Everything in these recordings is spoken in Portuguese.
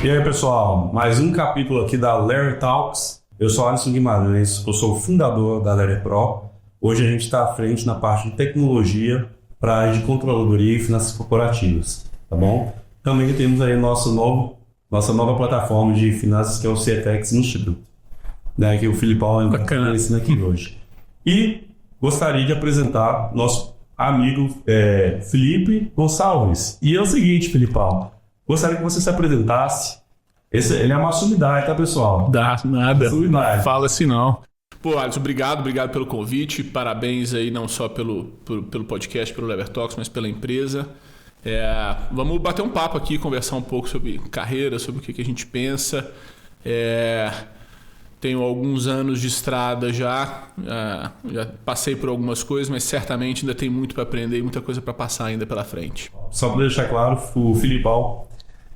E aí, pessoal, mais um capítulo aqui da Lerer Talks. Eu sou Alisson Guimarães, eu sou o fundador da Lerer Pro. Hoje a gente está à frente na parte de tecnologia para a área de controladoria e finanças corporativas, tá bom? Também temos aí nossa nova plataforma de finanças, que é o CFX Institute, né, que o Filipão está ensinando aqui hoje. E gostaria de apresentar nosso amigo Felipe Gonçalves. E é o seguinte, Filipão, gostaria que você se apresentasse. Ele é uma sumidade, tá, pessoal? Dá nada. Sumidade. Fala assim não. Pô, Alisson, obrigado pelo convite. Parabéns aí não só pelo podcast, pelo Lerer Talks, mas pela empresa. Vamos bater um papo aqui, conversar um pouco sobre carreira, sobre o que a gente pensa. Tenho alguns anos de estrada já passei por algumas coisas, mas certamente ainda tem muito para aprender e muita coisa para passar ainda pela frente. Só para deixar claro, o Filipão,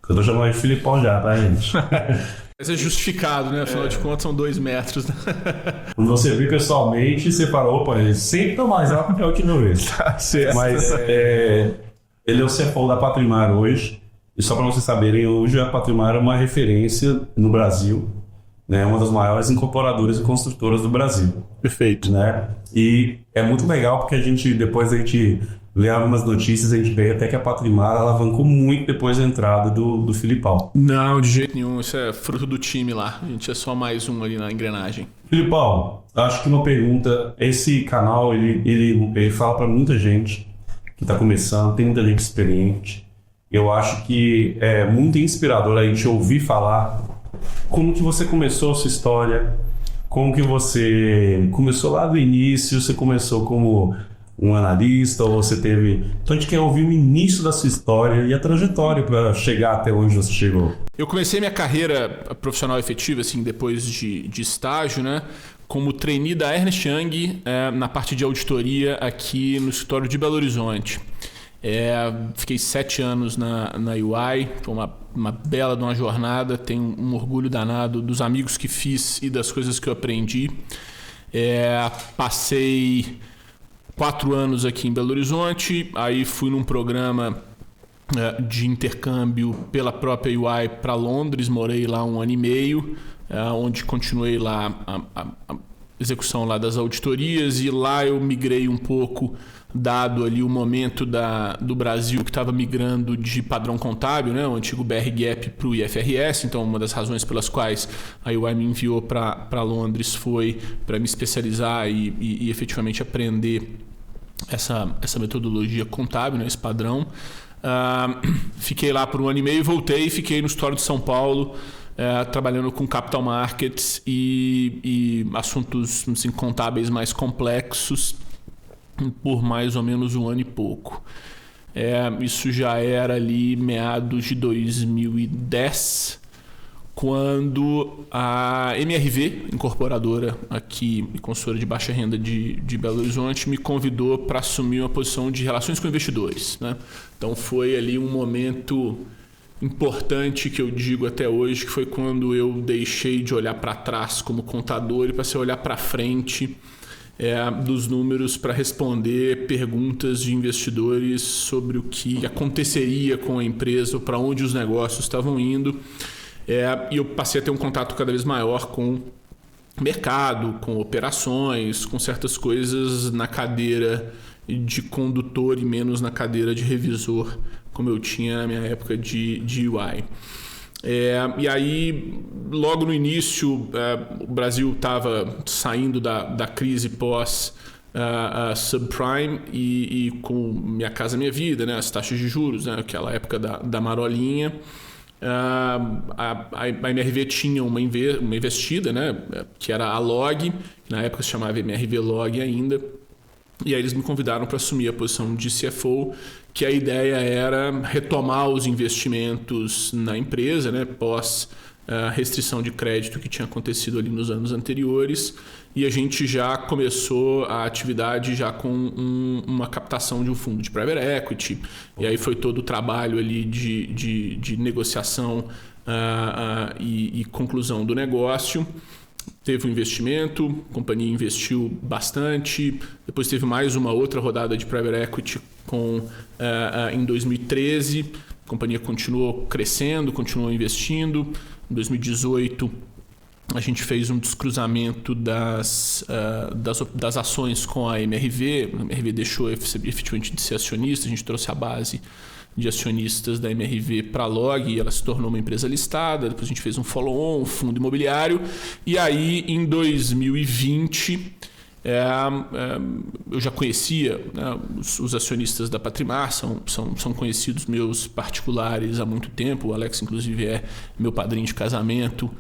que eu tô chamando de Filipão já, tá, gente? Mas é justificado, né? Afinal de contas, são 2 metros. Quando você viu pessoalmente, você falou, opa, ele sempre tá mais alto que a última vez. Tá certo. Mas ele é o CFO da Patrimar hoje. E só para vocês saberem, hoje a Patrimar é uma referência no Brasil, né? Uma das maiores incorporadoras e construtoras do Brasil. Perfeito. Né? E é muito legal porque depois a gente lê algumas notícias, a gente vê até que a Patrimar alavancou muito depois da entrada do Filipão. Não, de jeito nenhum. Isso é fruto do time lá. A gente é só mais um ali na engrenagem. Filipão, acho que uma pergunta. Esse canal, ele fala para muita gente que está começando, tem muita gente experiente. Eu acho que é muito inspirador a gente ouvir falar como que você começou a sua história, como que você começou lá do início, você começou como um analista, ou você teve... Então a gente quer ouvir o início da sua história e a trajetória para chegar até onde você chegou. Eu comecei minha carreira profissional efetiva, assim, depois de estágio, né? Como trainee da Ernst Young, na parte de auditoria aqui no escritório de Belo Horizonte. Fiquei 7 anos na UI, foi uma bela de uma jornada, tenho um orgulho danado dos amigos que fiz e das coisas que eu aprendi. Passei 4 anos aqui em Belo Horizonte, aí fui num programa de intercâmbio pela própria UI para Londres, morei lá 1 ano e meio, onde continuei lá a execução lá das auditorias, e lá eu migrei um pouco, dado ali o momento do Brasil que estava migrando de padrão contábil, né, o antigo BR-GAAP para o IFRS. Então, uma das razões pelas quais a UI me enviou para Londres foi para me especializar e efetivamente aprender essa metodologia contábil, né, esse padrão. Fiquei lá por 1 ano e meio, voltei e fiquei no escritório de São Paulo, trabalhando com capital markets e assuntos assim, contábeis mais complexos por mais ou menos 1 ano e pouco. Isso já era ali meados de 2010, quando a MRV, incorporadora aqui, consultora de baixa renda de Belo Horizonte, me convidou para assumir uma posição de relações com investidores, né? Então foi ali um momento importante que eu digo até hoje, que foi quando eu deixei de olhar para trás como contador e passei a olhar para frente dos números para responder perguntas de investidores sobre o que aconteceria com a empresa, para onde os negócios estavam indo. E eu passei a ter um contato cada vez maior com mercado, com operações, com certas coisas na cadeira de condutor e menos na cadeira de revisor, como eu tinha na minha época de UI. E aí, logo no início, o Brasil estava saindo da crise pós subprime e com Minha Casa Minha Vida, né, as taxas de juros, né, aquela época da marolinha. A MRV tinha uma investida, né, que era a Log, na época se chamava MRV Log ainda, e aí eles me convidaram para assumir a posição de CFO, que a ideia era retomar os investimentos na empresa, né, pós restrição de crédito que tinha acontecido ali nos anos anteriores, e a gente já começou a atividade já com uma captação de um fundo de private equity, e aí foi todo o trabalho ali de negociação e conclusão do negócio. Teve um investimento, a companhia investiu bastante, depois teve mais uma outra rodada de private equity em 2013, a companhia continuou crescendo, continuou investindo. Em 2018, a gente fez um descruzamento das ações com a MRV. A MRV deixou efetivamente de ser acionista, a gente trouxe a base de acionistas da MRV para a Log e ela se tornou uma empresa listada. Depois a gente fez um follow-on, um fundo imobiliário. E aí, em 2020, eu já conhecia, né, os acionistas da Patrimar, são conhecidos meus particulares há muito tempo. O Alex, inclusive, é meu padrinho de casamento,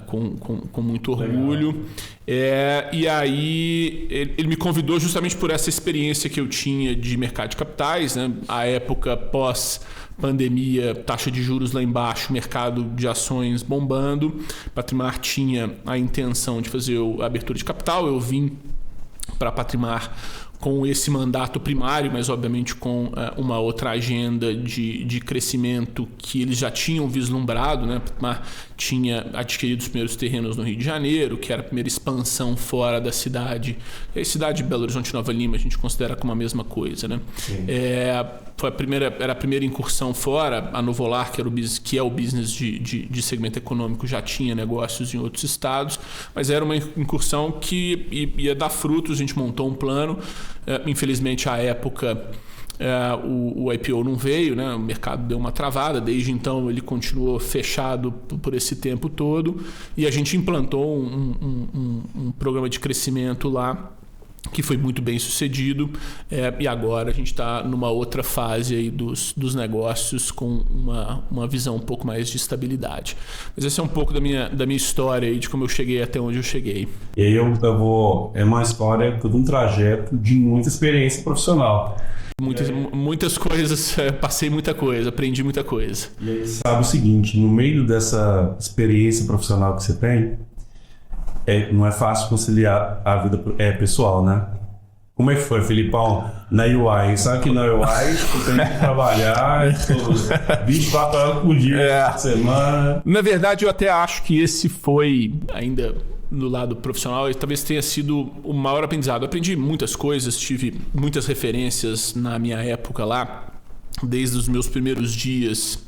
com muito orgulho. E aí ele me convidou justamente por essa experiência que eu tinha de mercado de capitais, né? A época pós-pandemia, taxa de juros lá embaixo, mercado de ações bombando. Patrimar tinha a intenção de fazer a abertura de capital. Eu vim para a Patrimar com esse mandato primário, mas obviamente com uma outra agenda de crescimento que eles já tinham vislumbrado, né? Tinha adquirido os primeiros terrenos no Rio de Janeiro, que era a primeira expansão fora da cidade. A cidade de Belo Horizonte e Nova Lima a gente considera como a mesma coisa, né? Era a primeira incursão fora. A Novolar, que é o business de segmento econômico, já tinha negócios em outros estados, mas era uma incursão que ia dar frutos. A gente montou um plano. Infelizmente, à época, o IPO não veio, né? O mercado deu uma travada. Desde então, ele continuou fechado por esse tempo todo e a gente implantou um programa de crescimento lá que foi muito bem sucedido, e agora a gente está numa outra fase aí dos negócios com uma visão um pouco mais de estabilidade. Mas essa é um pouco da minha história aí, de como eu cheguei até onde eu cheguei. E aí é uma história, todo um trajeto de muita experiência profissional. Muitas coisas, passei muita coisa, aprendi muita coisa. E aí sabe o seguinte, no meio dessa experiência profissional que você tem, não é fácil conciliar a vida pessoal, né? Como é que foi, Filipão, na UI? Sabe que na UI tu tem que trabalhar 24 horas por dia, por semana. Na verdade, eu até acho que esse foi, ainda no lado profissional, talvez tenha sido o maior aprendizado. Eu aprendi muitas coisas, tive muitas referências na minha época lá, desde os meus primeiros dias.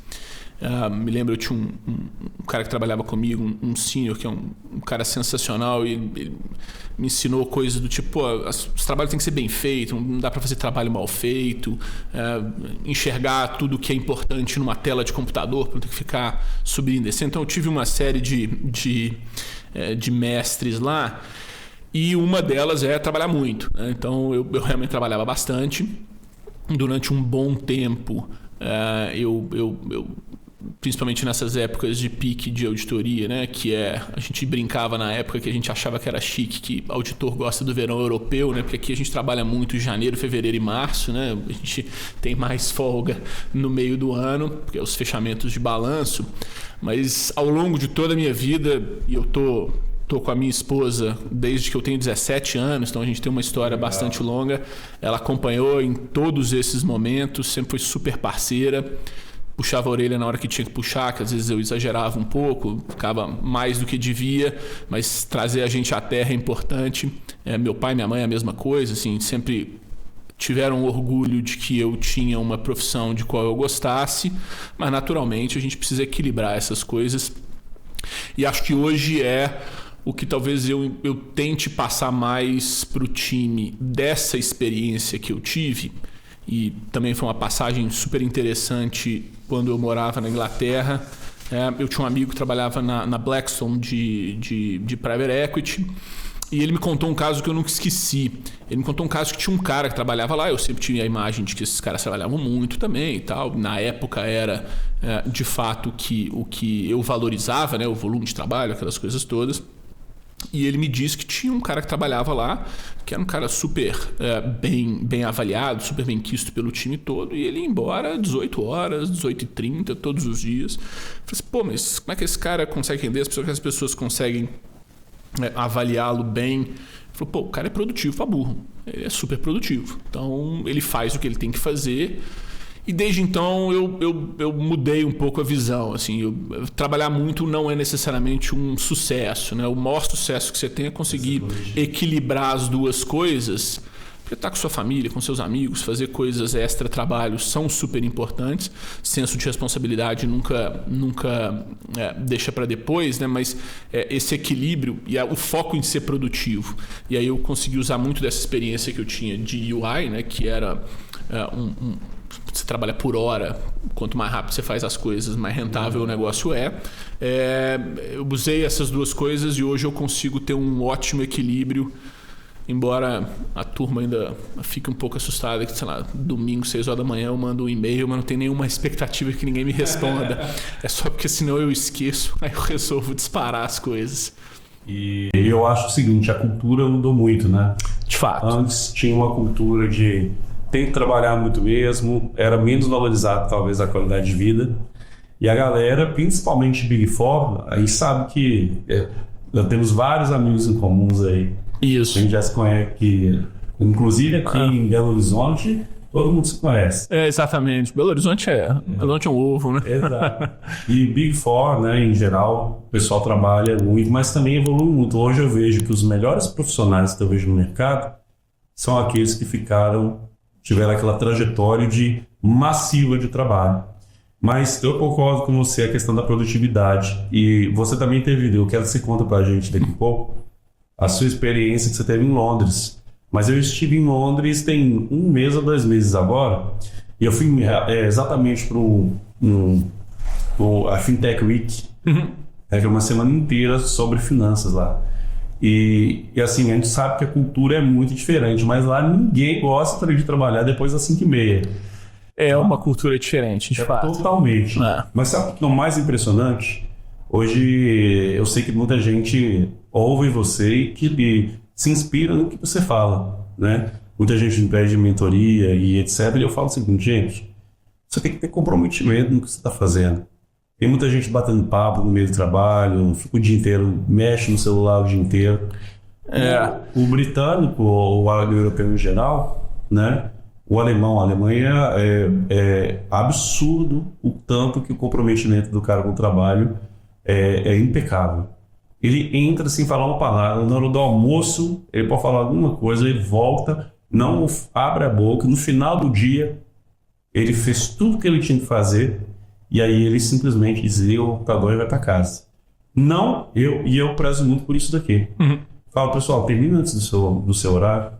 Me lembro, eu tinha um cara que trabalhava comigo, um senior, que é um cara sensacional, e ele me ensinou coisas do tipo, os trabalhos têm que ser bem feitos, não dá para fazer trabalho mal feito, enxergar tudo que é importante numa tela de computador, para não ter que ficar subindo e descendo. Então eu tive uma série de mestres lá, e uma delas é trabalhar muito, né? Então eu realmente trabalhava bastante. Durante um bom tempo, principalmente nessas épocas de pique de auditoria, né? Que a gente brincava na época que a gente achava que era chique, que auditor gosta do verão europeu, né? Porque aqui a gente trabalha muito em janeiro, fevereiro e março, né? A gente tem mais folga no meio do ano, porque é os fechamentos de balanço. Mas ao longo de toda a minha vida, e eu tô com a minha esposa desde que eu tenho 17 anos, então a gente tem uma história bastante longa. Ela acompanhou em todos esses momentos, sempre foi super parceira. Puxava a orelha na hora que tinha que puxar, que às vezes eu exagerava um pouco, ficava mais do que devia, mas trazer a gente à terra é importante. Meu pai e minha mãe a mesma coisa, assim, sempre tiveram orgulho de que eu tinha uma profissão de qual eu gostasse, mas naturalmente a gente precisa equilibrar essas coisas. E acho que hoje o que talvez eu tente passar mais para o time dessa experiência que eu tive. E também foi uma passagem super interessante quando eu morava na Inglaterra. Eu tinha um amigo que trabalhava na Blackstone de Private Equity, e ele me contou um caso que eu nunca esqueci. Ele me contou um caso que tinha um cara que trabalhava lá. Eu sempre tinha a imagem de que esses caras trabalhavam muito também e tal. Na época era de fato o que eu valorizava, né? O volume de trabalho, aquelas coisas todas. E ele me disse que tinha um cara que trabalhava lá, que era um cara super bem avaliado, super bem quisto pelo time todo, e ele ia embora 18 horas, 18h30, todos os dias. Eu falei assim, pô, mas como é que esse cara consegue render? As pessoas conseguem avaliá-lo bem? Ele falou, pô, o cara é produtivo pra burro, ele é super produtivo, então ele faz o que ele tem que fazer. E desde então eu mudei um pouco a visão. Assim, trabalhar muito não é necessariamente um sucesso, né? O maior sucesso que você tem é conseguir equilibrar as duas coisas, Porque estar com sua família, com seus amigos, fazer coisas extra-trabalho são super importantes. Senso de responsabilidade nunca deixa para depois, né? Mas esse equilíbrio e o foco em ser produtivo. E aí eu consegui usar muito dessa experiência que eu tinha de UI, né? Que era você trabalha por hora, quanto mais rápido você faz as coisas, mais rentável o negócio é. Eu usei essas duas coisas e hoje eu consigo ter um ótimo equilíbrio, embora a turma ainda fique um pouco assustada que, sei lá, domingo, 6 horas da manhã eu mando um e-mail, mas não tem nenhuma expectativa que ninguém me responda. É só porque senão eu esqueço, aí eu resolvo disparar as coisas. E eu acho o seguinte, a cultura mudou muito, né? De fato. Antes tinha uma cultura de tem que trabalhar muito mesmo, era menos valorizado talvez a qualidade de vida. E a galera, principalmente Big Four, aí sabe que nós temos vários amigos em comuns aí. Isso. A gente já se conhece, que, inclusive aqui em Belo Horizonte, todo mundo se conhece. Exatamente. Belo Horizonte é um ovo, né? Exato. E Big Four, né, em geral, o pessoal trabalha muito, mas também evolui muito. Hoje eu vejo que os melhores profissionais que eu vejo no mercado são aqueles que tiveram aquela trajetória massiva de trabalho. Mas eu concordo com você a questão da produtividade. E você também eu quero que você conta pra gente daqui a pouco a sua experiência que você teve em Londres. Mas eu estive em Londres tem 1 mês ou 2 meses agora, e eu fui exatamente para a Fintech Week, que é uma semana inteira sobre finanças lá. E assim, a gente sabe que a cultura é muito diferente, mas lá ninguém gosta de trabalhar depois das 5h30. É uma cultura diferente, de fato. Totalmente. Mas sabe o que é o mais impressionante? Hoje eu sei que muita gente ouve você e que se inspira no que você fala, né? Muita gente me pede mentoria e etc. E eu falo o seguinte, gente, você tem que ter comprometimento no que você está fazendo. Tem muita gente batendo papo no meio do trabalho, fica o dia inteiro, mexe no celular o dia inteiro. O britânico, ou o europeu em geral, né? O alemão, a Alemanha é absurdo o tanto que o comprometimento do cara com o trabalho é impecável. Ele entra sem falar uma palavra, na hora do almoço ele pode falar alguma coisa, ele volta, não abre a boca, no final do dia ele fez tudo que ele tinha que fazer e aí ele simplesmente desliga o computador e vai para casa. Eu prezo muito por isso daqui. Falo, pessoal, termina antes do seu horário.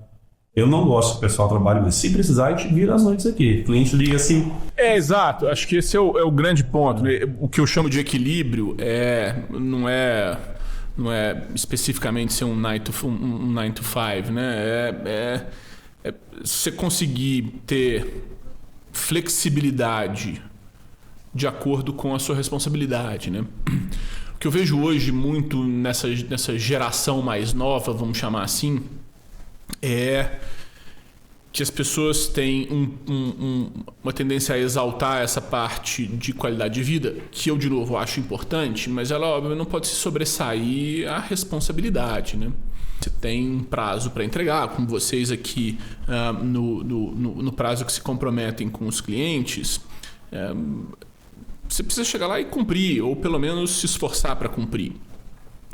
Eu não gosto que o pessoal trabalhe, mas se precisar, a gente vira as noites aqui. O cliente liga assim... Exato. Acho que esse é o grande ponto. Né? O que eu chamo de equilíbrio não é especificamente ser um 9 to 5, né? Você conseguir ter flexibilidade de acordo com a sua responsabilidade, né? O que eu vejo hoje muito nessa geração mais nova, vamos chamar assim, é que as pessoas têm uma tendência a exaltar essa parte de qualidade de vida, que eu, de novo, acho importante, mas ela, óbvio, não pode se sobressair a responsabilidade, né? Você tem um prazo para entregar, como vocês aqui, no prazo que se comprometem com os clientes, você precisa chegar lá e cumprir, ou pelo menos se esforçar para cumprir.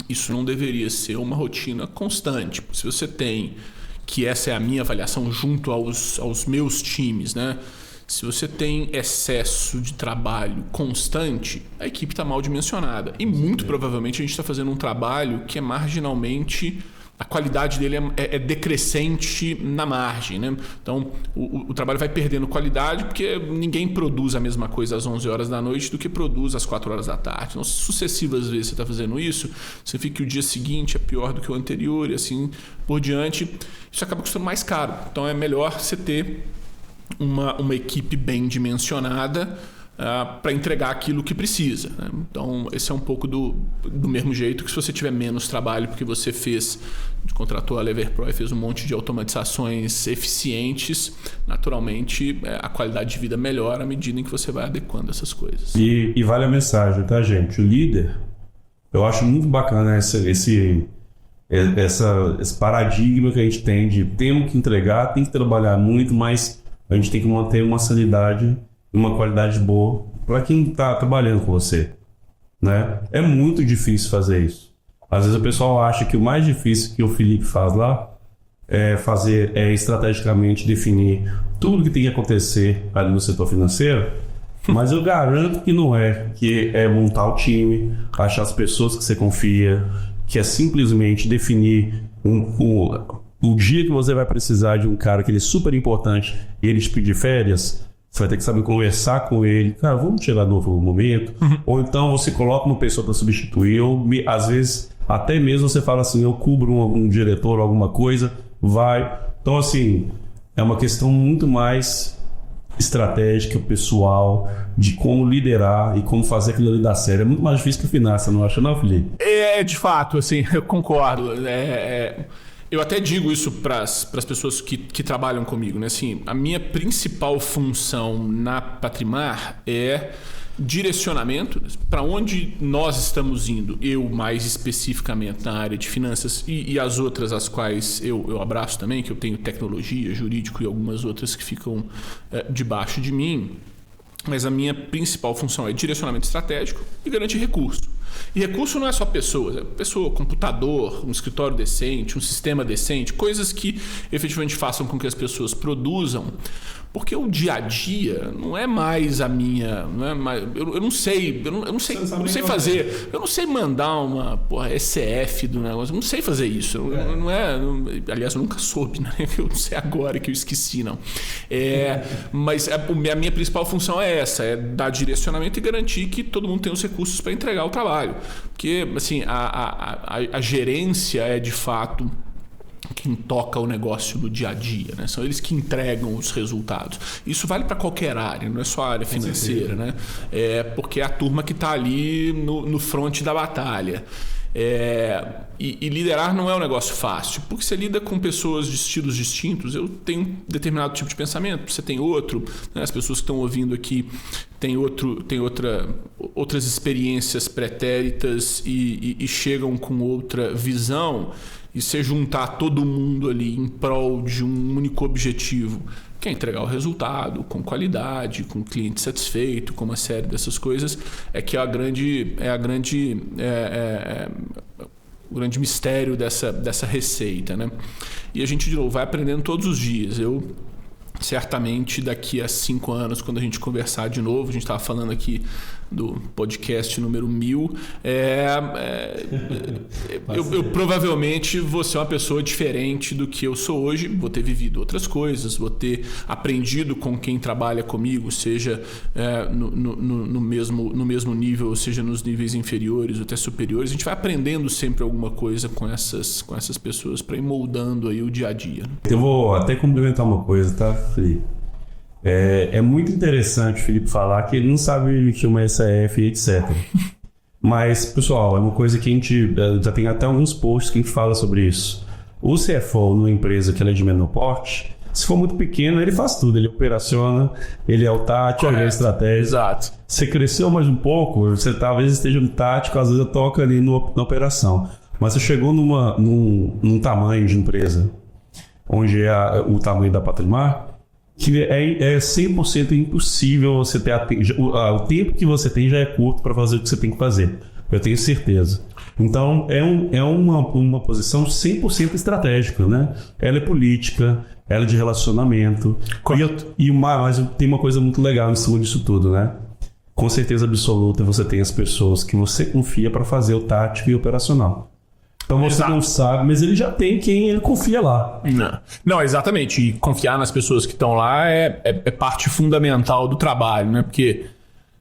Isso não deveria ser uma rotina constante. Se você tem, que essa é a minha avaliação junto aos meus times, né? Se você tem excesso de trabalho constante, a equipe está mal dimensionada. E muito provavelmente a gente está fazendo um trabalho que é marginalmente... A qualidade dele é decrescente na margem, né? Então, o trabalho vai perdendo qualidade porque ninguém produz a mesma coisa às 11 horas da noite do que produz às 4 horas da tarde. Então, sucessivas vezes você está fazendo isso, você fica que o dia seguinte é pior do que o anterior e assim por diante. Isso acaba custando mais caro. Então, é melhor você ter uma equipe bem dimensionada para entregar aquilo que precisa, né? Então esse é um pouco do mesmo jeito que se você tiver menos trabalho porque você contratou a LeverPro e fez um monte de automatizações eficientes, naturalmente a qualidade de vida melhora à medida em que você vai adequando essas coisas. E vale a mensagem, tá, gente? O líder, eu acho muito bacana esse paradigma que a gente tem de temos que entregar, tem que trabalhar muito, mas a gente tem que manter uma sanidade, uma qualidade boa para quem está trabalhando com você, né? É muito difícil fazer isso. Às vezes o pessoal acha que o mais difícil que o Felipe faz lá fazer estrategicamente definir tudo que tem que acontecer ali no setor financeiro, mas eu garanto que não é, que é montar o time, achar as pessoas que você confia, que é simplesmente definir o dia que você vai precisar de um cara que ele é super importante e ele te pedir férias. Você vai ter que saber conversar com ele. Cara, vamos tirar novo momento. Ou então você coloca uma pessoa para substituir. Ou às vezes, até mesmo você fala assim, eu cubro um diretor, alguma coisa, vai. Então, assim, é uma questão muito mais estratégica, pessoal, de como liderar e como fazer aquilo ali dar sério. É muito mais difícil que finança, não acha não, Felipe? De fato, assim, eu concordo. Eu até digo isso para as pessoas que trabalham comigo, né? Assim, a minha principal função na Patrimar é direcionamento para onde nós estamos indo. Eu, mais especificamente na área de finanças e as outras as quais eu abraço também, que eu tenho tecnologia, jurídico e algumas outras que ficam debaixo de mim. Mas a minha principal função é direcionamento estratégico e garantir recurso. E recurso não é só pessoas, é pessoa, computador, um escritório decente, um sistema decente, coisas que efetivamente façam com que as pessoas produzam. Porque o dia a dia não é mais a minha, não é mais, eu não sei fazer, eu não sei mandar uma ECF do negócio, eu não sei fazer isso, aliás, eu nunca soube, né? Eu não sei agora que eu esqueci, não. Mas a minha principal função é essa, é dar direcionamento e garantir que todo mundo tem os recursos para entregar o trabalho. Porque, assim, a gerência é de fato quem toca o negócio no dia a dia, né? São eles que entregam os resultados. Isso vale para qualquer área, não é só a área financeira, né? Porque é a turma que está ali no fronte da batalha. E liderar não é um negócio fácil, porque você lida com pessoas de estilos distintos. Eu tenho um determinado tipo de pensamento, você tem outro, né? As pessoas que estão ouvindo aqui têm outras experiências pretéritas e chegam com outra visão. E você juntar todo mundo ali em prol de um único objetivo, que é entregar o resultado com qualidade, com o cliente satisfeito, com uma série dessas coisas, o grande mistério dessa receita, né? E a gente, de novo, vai aprendendo todos os dias. Certamente daqui a 5 anos, quando a gente conversar de novo, a gente estava falando aqui do podcast número 1000, eu provavelmente vou ser uma pessoa diferente do que eu sou hoje, vou ter vivido outras coisas, vou ter aprendido com quem trabalha comigo, seja no mesmo nível, ou seja nos níveis inferiores ou até superiores. A gente vai aprendendo sempre alguma coisa com essas pessoas para ir moldando aí o dia a dia. Eu vou até complementar uma coisa, tá, Felipe? É muito interessante o Felipe falar que ele não sabe que uma SF e etc. Mas, pessoal, é uma coisa que a gente já tem até alguns posts que a gente fala sobre isso. O CFO numa empresa que ela é de menor porte, se for muito pequeno, ele faz tudo. Ele operaciona, ele é o tático, ele é estratégia. Exato. Você cresceu mais um pouco, você talvez esteja no tático, às vezes toca ali na operação. Mas você chegou num tamanho de empresa, onde é o tamanho da Patrimar, que é 100% impossível você ter o tempo que você tem já é curto para fazer o que você tem que fazer. Eu tenho certeza. Então, é uma posição 100% estratégica, né? Ela é política, ela é de relacionamento. Mas tem uma coisa muito legal em cima disso tudo, né? Com certeza absoluta, você tem as pessoas que você confia para fazer o tático e o operacional. Então você não sabe, mas ele já tem quem ele confia lá. Não, exatamente. E confiar nas pessoas que estão lá é parte fundamental do trabalho, né? Porque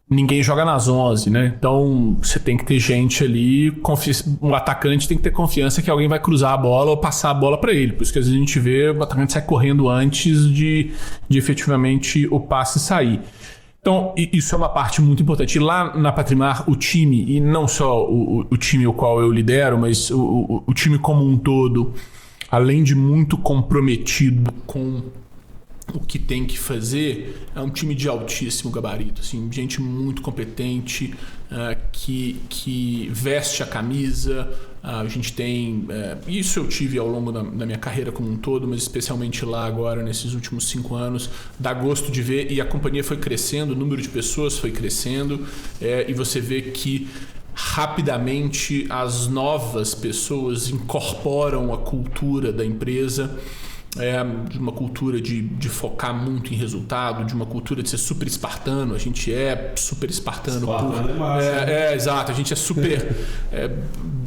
ninguém joga nas 11, né? Então você tem que ter gente ali, um atacante tem que ter confiança que alguém vai cruzar a bola ou passar a bola para ele. Por isso que às vezes a gente vê o atacante sai correndo antes de efetivamente o passe sair. Então, isso é uma parte muito importante. E lá na Patrimar, o time, e não só o time o qual eu lidero, mas o time como um todo, além de muito comprometido com o que tem que fazer, é um time de altíssimo gabarito, assim, gente muito competente, que veste a camisa. A gente tem... isso eu tive ao longo da minha carreira como um todo, mas especialmente lá agora, nesses últimos 5 anos. Dá gosto de ver, e a companhia foi crescendo, o número de pessoas foi crescendo, e você vê que rapidamente as novas pessoas incorporam a cultura da empresa, de uma cultura de focar muito em resultado, de uma cultura de ser super espartano. A gente é super espartano. Exato, a gente é super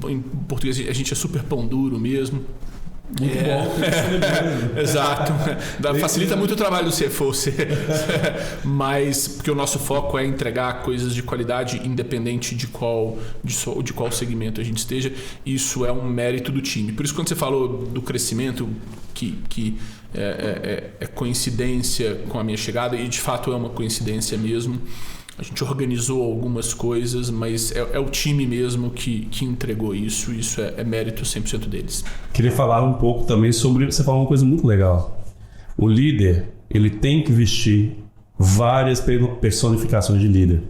em português a gente é super pão duro mesmo. Muito bom. Exato. Facilita muito o trabalho do CFO, mas porque o nosso foco é entregar coisas de qualidade independente de qual segmento a gente esteja. Isso é um mérito do time. Por isso, quando você falou do crescimento, que é coincidência com a minha chegada, e de fato é uma coincidência mesmo. A gente organizou algumas coisas, mas é o time mesmo que entregou isso. Isso é mérito 100% deles. Queria falar um pouco também sobre... Você falou uma coisa muito legal. O líder, ele tem que vestir várias personificações de líder.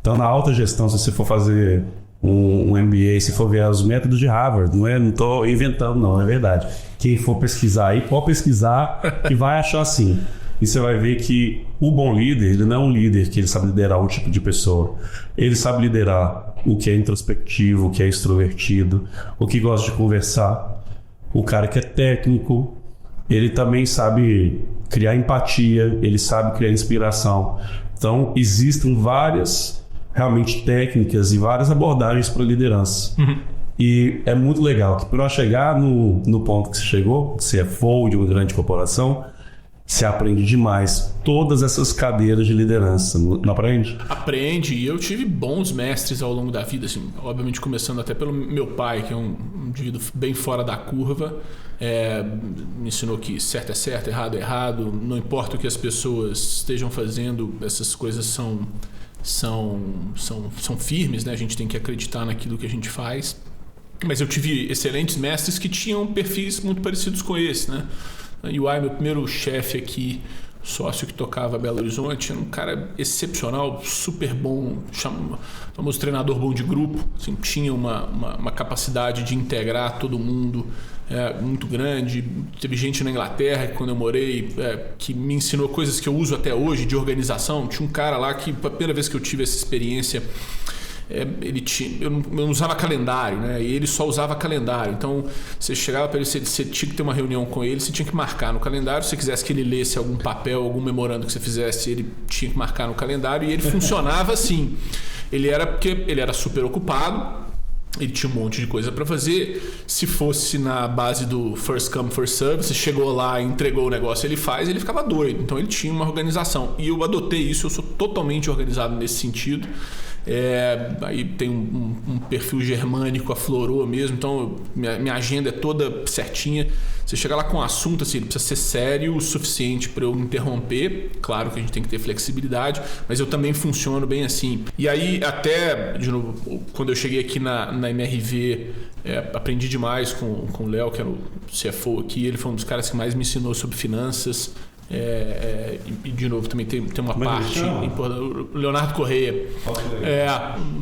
Então, na alta gestão, se você for fazer um MBA, se for ver os métodos de Harvard, não estou inventando, não, é verdade. Quem for pesquisar aí, pode pesquisar que vai achar assim. E você vai ver que o bom líder, ele não é um líder que ele sabe liderar um tipo de pessoa. Ele sabe liderar o que é introspectivo, o que é extrovertido, o que gosta de conversar. O cara que é técnico, ele também sabe criar empatia, ele sabe criar inspiração. Então, existem várias realmente técnicas e várias abordagens para liderança. E é muito legal que para chegar no ponto que você chegou, CFO de uma grande corporação, você aprende demais todas essas cadeiras de liderança, não aprende? Aprende, e eu tive bons mestres ao longo da vida, assim, obviamente começando até pelo meu pai, que é um indivíduo bem fora da curva, me ensinou que certo é certo, errado é errado, não importa o que as pessoas estejam fazendo, essas coisas são firmes, né? A gente tem que acreditar naquilo que a gente faz. Mas eu tive excelentes mestres que tinham perfis muito parecidos com esse, né? UI, meu primeiro chefe aqui, sócio que tocava Belo Horizonte, era um cara excepcional, super bom, famoso treinador bom de grupo, assim, tinha uma capacidade de integrar todo mundo muito grande. Teve gente na Inglaterra, quando eu morei, que me ensinou coisas que eu uso até hoje, de organização. Tinha um cara lá que, a primeira vez que eu tive essa experiência, eu não usava calendário, né? E ele só usava calendário. Então, você chegava para ele, você tinha que ter uma reunião com ele, você tinha que marcar no calendário. Se você quisesse que ele lesse algum papel, algum memorando que você fizesse, ele tinha que marcar no calendário. E ele funcionava assim. Porque ele era super ocupado, ele tinha um monte de coisa para fazer. Se fosse na base do first come, first serve, você chegou lá, entregou o negócio, ele ficava doido. Então, ele tinha uma organização. E eu adotei isso, eu sou totalmente organizado nesse sentido. Aí tem um perfil germânico, aflorou mesmo, então minha agenda é toda certinha. Você chega lá com um assunto assim, ele precisa ser sério o suficiente para eu interromper. Claro que a gente tem que ter flexibilidade, mas eu também funciono bem assim. E aí até, de novo, quando eu cheguei aqui na MRV, aprendi demais com o Léo, que era o CFO aqui. Ele foi um dos caras que mais me ensinou sobre finanças. E de novo também tem uma parte importante. O Leonardo Correia.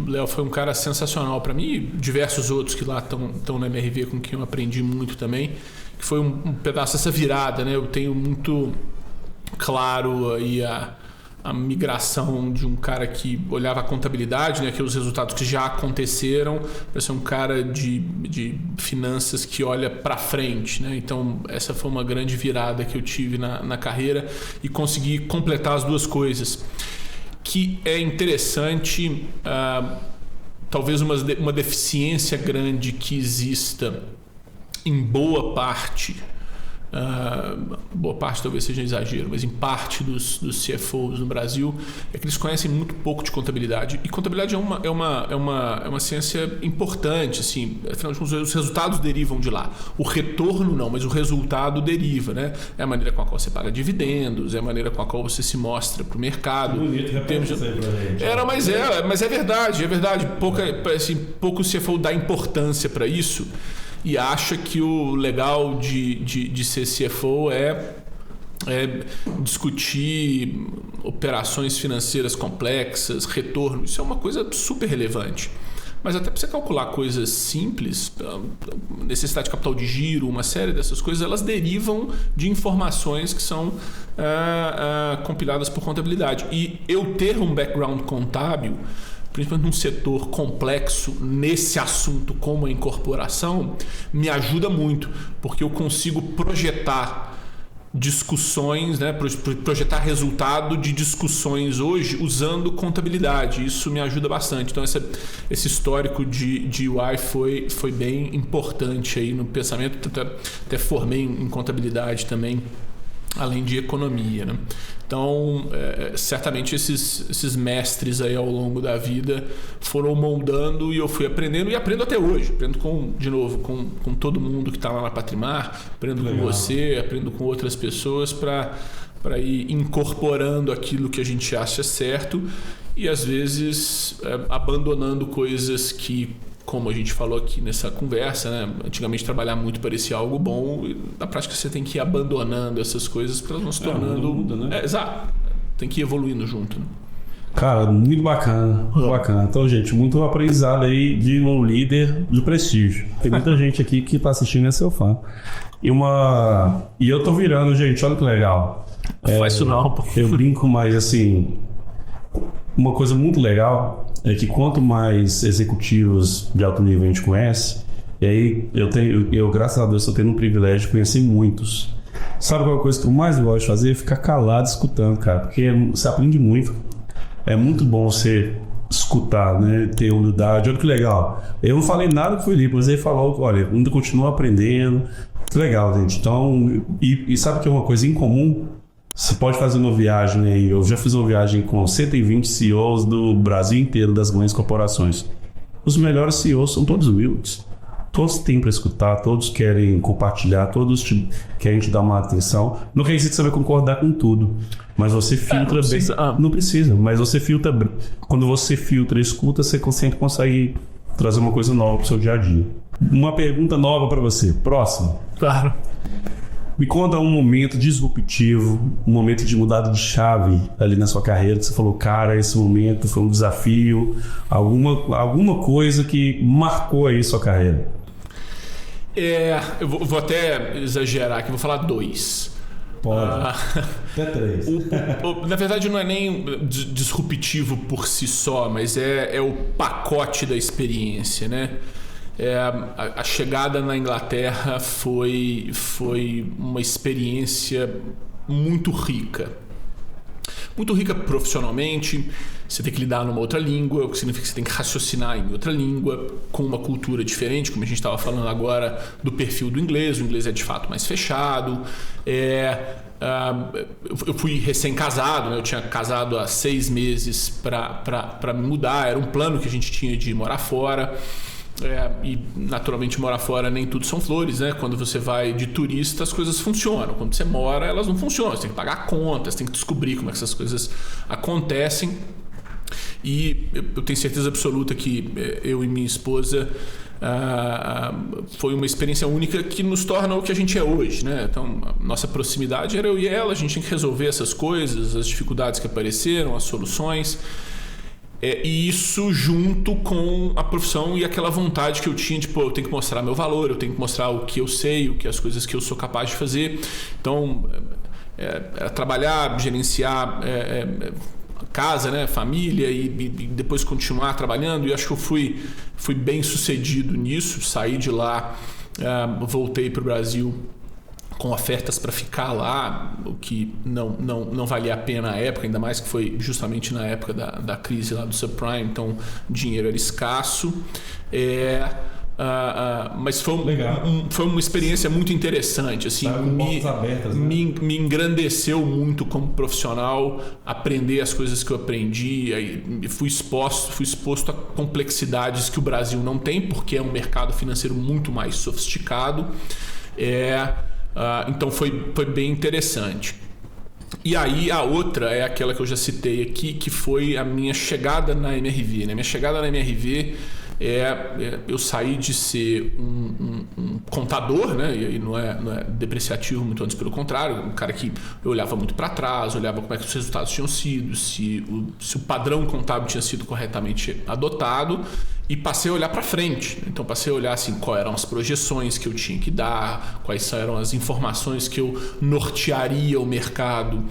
O Léo foi um cara sensacional para mim, e diversos outros que lá estão na MRV com quem eu aprendi muito também, que foi um pedaço dessa virada, né? Eu tenho muito claro aí a migração de um cara que olhava a contabilidade, né, aqueles resultados que já aconteceram, para ser um cara de finanças que olha para frente, né? Então essa foi uma grande virada que eu tive na carreira, e consegui completar as duas coisas, que é interessante. Talvez uma deficiência grande que exista em boa parte talvez seja exagero, mas em parte dos CFOs no Brasil, é que eles conhecem muito pouco de contabilidade. E contabilidade é uma ciência importante, assim, afinal de contas, os resultados derivam de lá. O retorno não, mas o resultado deriva, né? É a maneira com a qual você paga dividendos, é a maneira com a qual você se mostra para o mercado. Bonito, mas é verdade. Pouco CFO dá importância para isso, e acha que o legal de ser CFO é discutir operações financeiras complexas, retorno. Isso é uma coisa super relevante. Mas até para você calcular coisas simples, necessidade de capital de giro, uma série dessas coisas, elas derivam de informações que são compiladas por contabilidade. E eu ter um background contábil, principalmente num setor complexo, nesse assunto como a incorporação, me ajuda muito, porque eu consigo projetar discussões, né, projetar resultado de discussões hoje usando contabilidade. Isso me ajuda bastante. Então esse histórico de UI foi bem importante aí no pensamento. Até formei em contabilidade também, além de economia, né? Então, certamente esses mestres aí ao longo da vida foram moldando e eu fui aprendendo e aprendo até hoje. Aprendo com todo mundo que está lá na Patrimar, aprendo com você, aprendo com outras pessoas para ir incorporando aquilo que a gente acha certo e às vezes abandonando coisas que, como a gente falou aqui nessa conversa, né? Antigamente trabalhar muito parecia algo bom e na prática você tem que ir abandonando essas coisas para elas não se tornando... muda, né? Exato. Tem que ir evoluindo junto. Né? Cara, muito bacana, muito bacana. Então, gente, muito aprendizado aí de um líder de prestígio. Tem muita gente aqui que tá assistindo e é seu fã. E eu tô virando, gente, olha que legal. Faz isso não, pô. Eu brinco, mas assim, uma coisa muito legal é que quanto mais executivos de alto nível a gente conhece, e aí eu graças a Deus, estou tendo um privilégio de conhecer muitos. Sabe qual é a coisa que eu mais gosto de fazer? Ficar calado escutando, cara, porque você aprende muito. É muito bom você escutar, né? Ter humildade. Olha que legal. Eu não falei nada com o Felipe, mas ele falou, olha, ainda continua aprendendo. Que legal, gente. Então, e sabe que é uma coisa incomum? Você pode fazer uma viagem aí. Eu já fiz uma viagem com 120 CEOs do Brasil inteiro, das grandes corporações. Os melhores CEOs são todos humildes. Todos têm para escutar, todos querem compartilhar, todos querem te dar uma atenção. Não quer dizer que você vai concordar com tudo, mas você filtra bem. Não precisa, mas você filtra. Quando você filtra e escuta, você consegue trazer uma coisa nova para o seu dia a dia. Uma pergunta nova para você. Próximo. Claro. Me conta um momento disruptivo, um momento de mudada de chave ali na sua carreira, que você falou, cara, esse momento foi um desafio, alguma coisa que marcou aí sua carreira. Eu vou até exagerar aqui, vou falar 2. Pode. Até 3. Na verdade, não é nem disruptivo por si só, mas é o pacote da experiência, né? A chegada na Inglaterra foi uma experiência muito rica. Muito rica profissionalmente. Você tem que lidar numa outra língua, o que significa que você tem que raciocinar em outra língua, com uma cultura diferente, como a gente estava falando agora do perfil do inglês. O inglês é de fato mais fechado. Eu fui recém-casado, né? Eu tinha casado há 6 meses para me mudar. Era um plano que a gente tinha de morar fora. E naturalmente morar fora nem tudo são flores, né? Quando você vai de turista as coisas funcionam, quando você mora elas não funcionam, você tem que pagar contas, tem que descobrir como é que essas coisas acontecem. E eu tenho certeza absoluta que eu e minha esposa foi uma experiência única que nos torna o que a gente é hoje, né? Então a nossa proximidade era eu e ela, a gente tinha que resolver essas coisas, as dificuldades que apareceram, as soluções. E isso junto com a profissão e aquela vontade que eu tinha de, eu tenho que mostrar meu valor, eu tenho que mostrar o que eu sei, as coisas que eu sou capaz de fazer. Então, trabalhar, gerenciar casa, né, família e depois continuar trabalhando. E acho que eu fui bem sucedido nisso. Saí de lá, voltei para o Brasil com ofertas para ficar lá, o que não valia a pena na época, ainda mais que foi justamente na época da crise lá do subprime, então o dinheiro era escasso. Mas foi uma experiência muito interessante, assim, abertas, né? me engrandeceu muito como profissional, aprender as coisas que eu aprendi, fui exposto a complexidades que o Brasil não tem, porque é um mercado financeiro muito mais sofisticado. Então foi bem interessante. E aí a outra é aquela que eu já citei aqui, que foi a minha chegada na MRV, né? Minha chegada na MRV eu saí de ser um contador, né? E aí não é depreciativo, muito antes pelo contrário, um cara que eu olhava muito para trás, olhava como é que os resultados tinham sido, se o padrão contábil tinha sido corretamente adotado, e passei a olhar para frente. Então passei a olhar assim, quais eram as projeções que eu tinha que dar, quais eram as informações que eu nortearia o mercado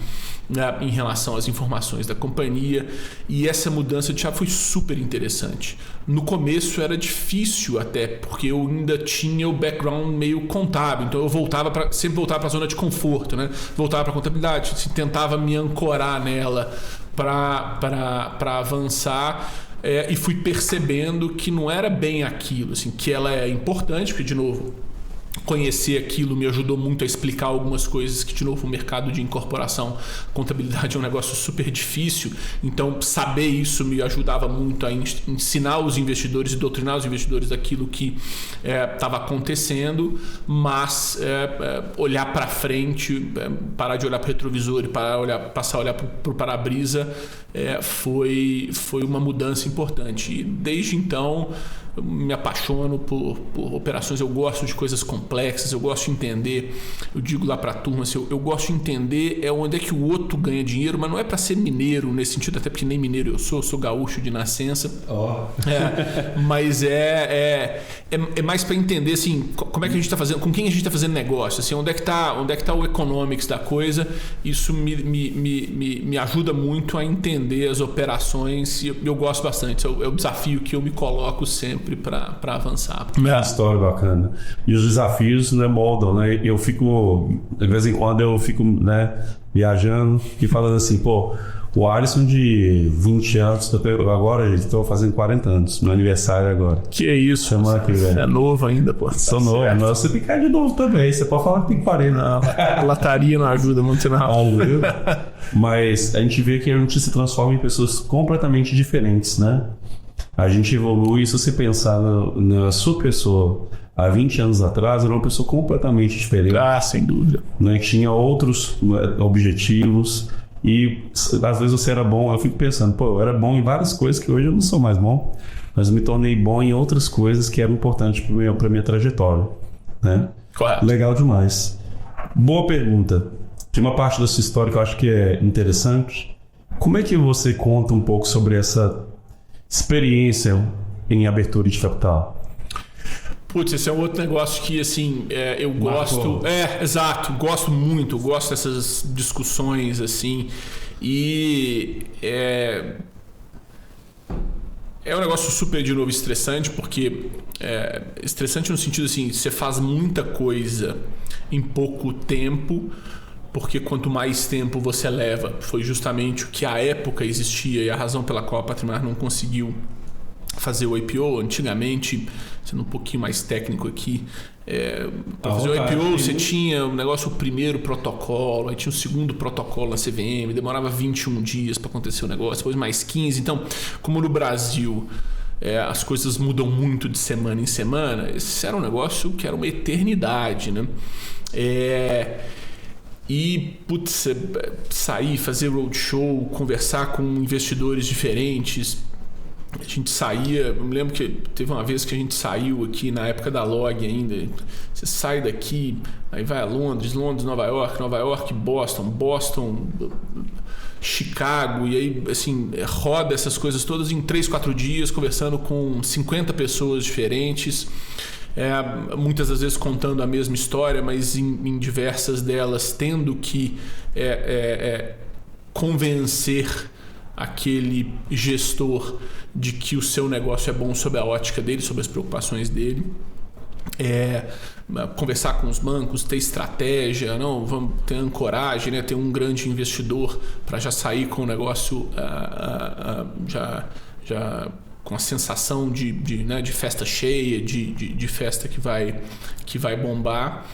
em relação às informações da companhia, e essa mudança de chave foi super interessante. No começo era difícil até, porque eu ainda tinha o background meio contábil, então eu sempre voltava para a zona de conforto, né? Voltava para a contabilidade, tentava me ancorar nela para avançar. E fui percebendo que não era bem aquilo, assim, que ela é importante, porque, de novo, conhecer aquilo me ajudou muito a explicar algumas coisas que, de novo, o mercado de incorporação, contabilidade é um negócio super difícil, então saber isso me ajudava muito a ensinar os investidores e doutrinar os investidores daquilo que estava acontecendo, mas olhar para frente, parar de olhar para o retrovisor e passar a olhar para o para-brisa, foi uma mudança importante. E desde então eu me apaixono por operações, eu gosto de coisas complexas, eu gosto de entender, eu digo lá para a turma, assim, eu gosto de entender onde é que o outro ganha dinheiro, mas não é para ser mineiro nesse sentido, até porque nem mineiro eu sou gaúcho de nascença. Mas é mais para entender assim, como é que a gente está fazendo, com quem a gente está fazendo negócio, assim, onde é que tá o economics da coisa. Isso me ajuda muito a entender as operações, e eu gosto bastante, é o desafio que eu me coloco sempre para avançar. História bacana. E os desafios, né, moldam, né? Eu fico, de vez em quando eu fico, né, viajando e falando assim, pô, o Alisson de 20 anos, agora estou fazendo 40 anos, meu aniversário agora. Que é isso? Semana que vem. É novo ainda, pô. Sou novo, você tem que ficar de novo também, você pode falar que tem 40. Não, a lataria não ajuda muito não. Mas a gente vê que a gente se transforma em pessoas completamente diferentes, né? A gente evolui, se você pensar na sua pessoa há 20 anos atrás, era uma pessoa completamente diferente. Sem dúvida. Né? Tinha outros objetivos e às vezes você era bom. Eu fico pensando, pô, eu era bom em várias coisas que hoje eu não sou mais bom, mas eu me tornei bom em outras coisas que eram importantes para minha trajetória. Né? Correto. Legal demais. Boa pergunta. Tem uma parte da sua história que eu acho que é interessante. Como é que você conta um pouco sobre essa experiência em abertura de capital? Putz, esse é um outro negócio que, assim, eu gosto... Exato, gosto muito, gosto dessas discussões, assim, e é um negócio super, de novo, estressante, porque estressante no sentido, assim, você faz muita coisa em pouco tempo, porque quanto mais tempo você leva, foi justamente o que à época existia e a razão pela qual a Patrimar não conseguiu fazer o IPO. Antigamente, sendo um pouquinho mais técnico aqui, para fazer o IPO você tinha o negócio, o primeiro protocolo, aí tinha o segundo protocolo na CVM, demorava 21 dias para acontecer o negócio, depois mais 15. Então, como no Brasil as coisas mudam muito de semana em semana, esse era um negócio que era uma eternidade, né? E, putz, sair, fazer roadshow, conversar com investidores diferentes. A gente saía, eu me lembro que teve uma vez que a gente saiu aqui na época da Log ainda. Você sai daqui, aí vai a Londres, Nova York, Boston, Chicago, e aí assim, roda essas coisas todas em 3-4 dias, conversando com 50 pessoas diferentes. Muitas das vezes contando a mesma história, mas em diversas delas tendo que convencer aquele gestor de que o seu negócio é bom sob a ótica dele, sobre as preocupações dele. Conversar com os bancos, ter estratégia, não, vamos ter ancoragem, né? Ter um grande investidor para já sair com o negócio já com a sensação de festa cheia, de festa que vai bombar.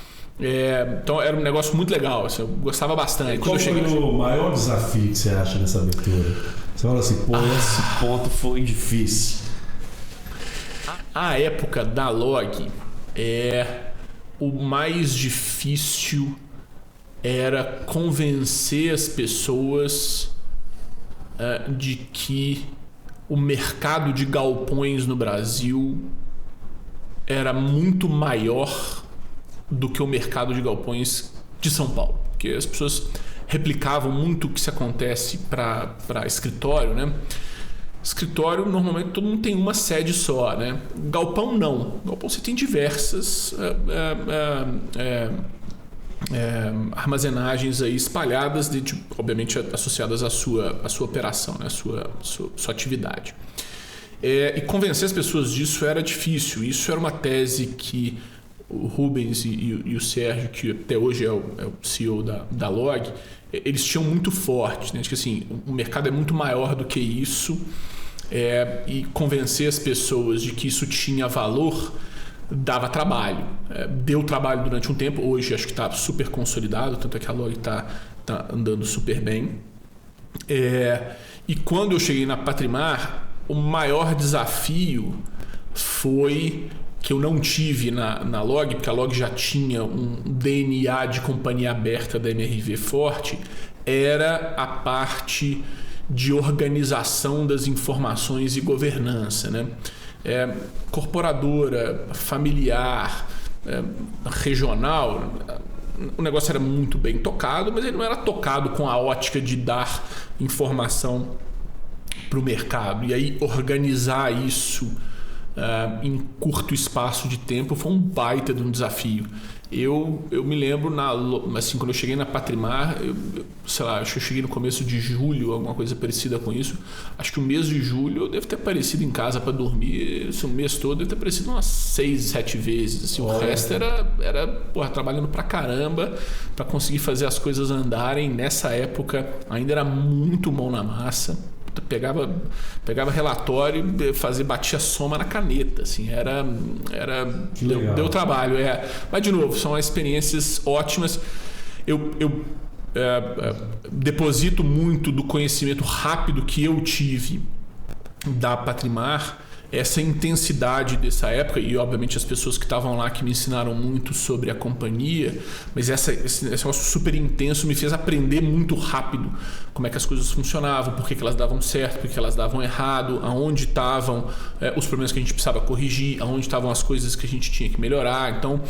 Então era um negócio muito legal, assim, eu gostava bastante. Qual foi o maior desafio que você acha nessa abertura? Você fala assim, pô, esse ponto foi difícil. A época da Log, o mais difícil era convencer as pessoas de que o mercado de galpões no Brasil era muito maior do que o mercado de galpões de São Paulo, porque as pessoas replicavam muito o que se acontece para escritório, né? Escritório, normalmente todo mundo tem uma sede só, né? Galpão não. Galpão você tem diversas armazenagens aí espalhadas, obviamente associadas à sua operação, né? à sua atividade. E convencer as pessoas disso era difícil. Isso era uma tese que o Rubens e o Sérgio, que até hoje é o CEO da Log, eles tinham muito forte, né? Acho que assim, o mercado é muito maior do que isso, e convencer as pessoas de que isso tinha valor dava trabalho. Deu trabalho durante um tempo. Hoje acho que está super consolidado, tanto é que a Log está andando super bem. E quando eu cheguei na Patrimar, o maior desafio foi que eu não tive na Log, porque a Log já tinha um DNA de companhia aberta da MRV forte, era a parte de organização das informações e governança, né? Corporadora, familiar, regional, o negócio era muito bem tocado, mas ele não era tocado com a ótica de dar informação para o mercado. E aí organizar isso em curto espaço de tempo foi um baita de um desafio. Eu me lembro, assim, quando eu cheguei na Patrimar, sei lá, acho que eu cheguei no começo de julho, alguma coisa parecida com isso. Acho que o mês de julho eu devo ter aparecido em casa para dormir, o mês todo deve ter aparecido umas 6, 7 vezes. Assim, o resto era trabalhando pra caramba para conseguir fazer as coisas andarem. Nessa época ainda era muito mão na massa. Pegava relatório, batia soma na caneta, assim, deu trabalho. Mas de novo, são experiências ótimas. Eu deposito muito do conhecimento rápido que eu tive da Patrimar, essa intensidade dessa época, e obviamente as pessoas que estavam lá que me ensinaram muito sobre a companhia, mas esse negócio super intenso me fez aprender muito rápido como é que as coisas funcionavam, por que elas davam certo, por que elas davam errado, aonde estavam os problemas que a gente precisava corrigir, aonde estavam as coisas que a gente tinha que melhorar. Então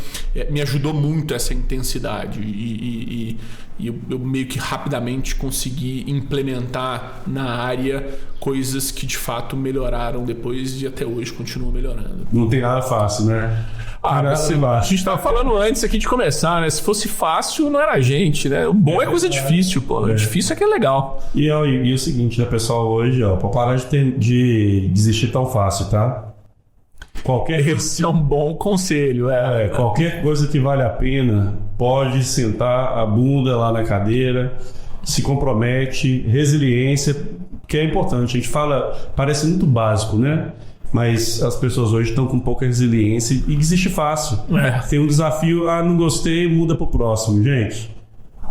me ajudou muito essa intensidade e eu meio que rapidamente consegui implementar na área coisas que de fato melhoraram depois e até hoje continuam melhorando. Não tem nada fácil, né? A gente estava falando antes aqui de começar, né? Se fosse fácil, não era a gente, né? O bom é coisa difícil, pô. O difícil é que é legal. E o seguinte, né, pessoal? Hoje, pra parar de desistir tão fácil, tá? Esse é um bom conselho. Qualquer coisa que vale a pena, pode sentar a bunda lá na cadeira, se compromete, resiliência, que é importante. A gente fala, parece muito básico, né? Mas as pessoas hoje estão com pouca resiliência e desiste fácil. Tem um desafio, não gostei, muda pro próximo. Gente,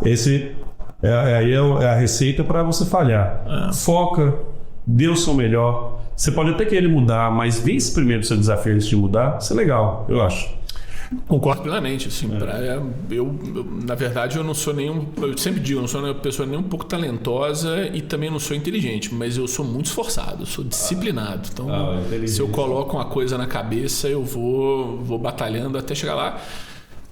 esse é a receita para você falhar. Foca, dê o seu melhor. Você pode até querer mudar, mas vence primeiro o seu desafio antes de mudar. Isso é legal, eu acho. Concordo plenamente. Assim, eu, na verdade, eu não sou eu sempre digo, eu não sou uma pessoa nem um pouco talentosa e também não sou inteligente, mas eu sou muito esforçado, eu sou disciplinado. Então, se eu coloco uma coisa na cabeça, eu vou batalhando até chegar lá.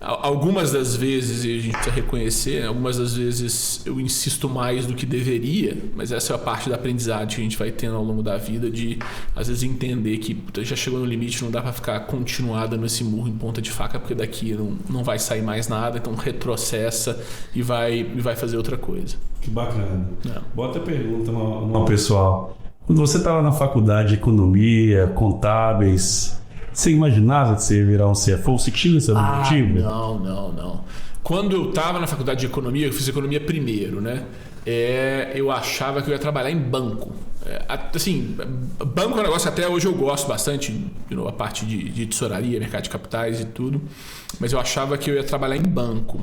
Algumas das vezes, e a gente precisa reconhecer, algumas das vezes eu insisto mais do que deveria, mas essa é a parte da aprendizagem que a gente vai tendo ao longo da vida, de às vezes entender que já chegou no limite, não dá para ficar continuado nesse murro em ponta de faca, porque daqui não vai sair mais nada, então retrocessa e vai fazer outra coisa. Que bacana. Bota a pergunta no pessoal. Quando você estava na faculdade de economia, contábeis, você imaginava que você ia virar um CFO? Você tinha esse objetivo? Não. Quando eu estava na faculdade de economia, eu fiz economia primeiro, né? Eu achava que eu ia trabalhar em banco. Assim, banco é um negócio que até hoje eu gosto bastante, a parte de tesouraria, mercado de capitais e tudo, mas eu achava que eu ia trabalhar em banco.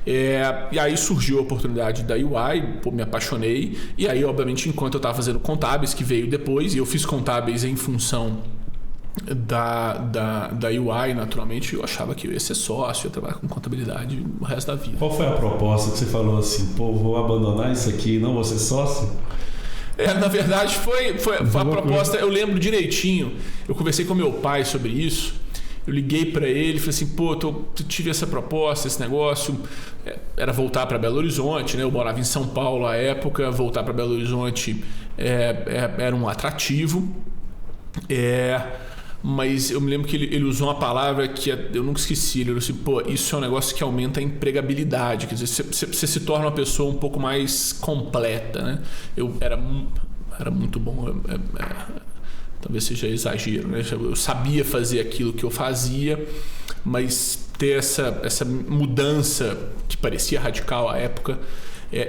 E aí surgiu a oportunidade da UI, me apaixonei, e aí obviamente enquanto eu estava fazendo contábeis, que veio depois, e eu fiz contábeis em função da UI, naturalmente, eu achava que eu ia ser sócio, ia trabalhar com contabilidade o resto da vida. Qual foi a proposta que você falou assim, vou abandonar isso aqui e não vou ser sócio? Na verdade foi a proposta, eu lembro direitinho, eu conversei com meu pai sobre isso, eu liguei para ele e falei assim, eu tive essa proposta, esse negócio, era voltar para Belo Horizonte, né? Eu morava em São Paulo à época, voltar para Belo Horizonte era um atrativo, mas eu me lembro que ele usou uma palavra que eu nunca esqueci. Ele falou assim, pô, isso é um negócio que aumenta a empregabilidade, quer dizer, você se torna uma pessoa um pouco mais completa, né? Eu era muito bom, talvez seja exagero, né? Eu sabia fazer aquilo que eu fazia, mas ter essa mudança que parecia radical à época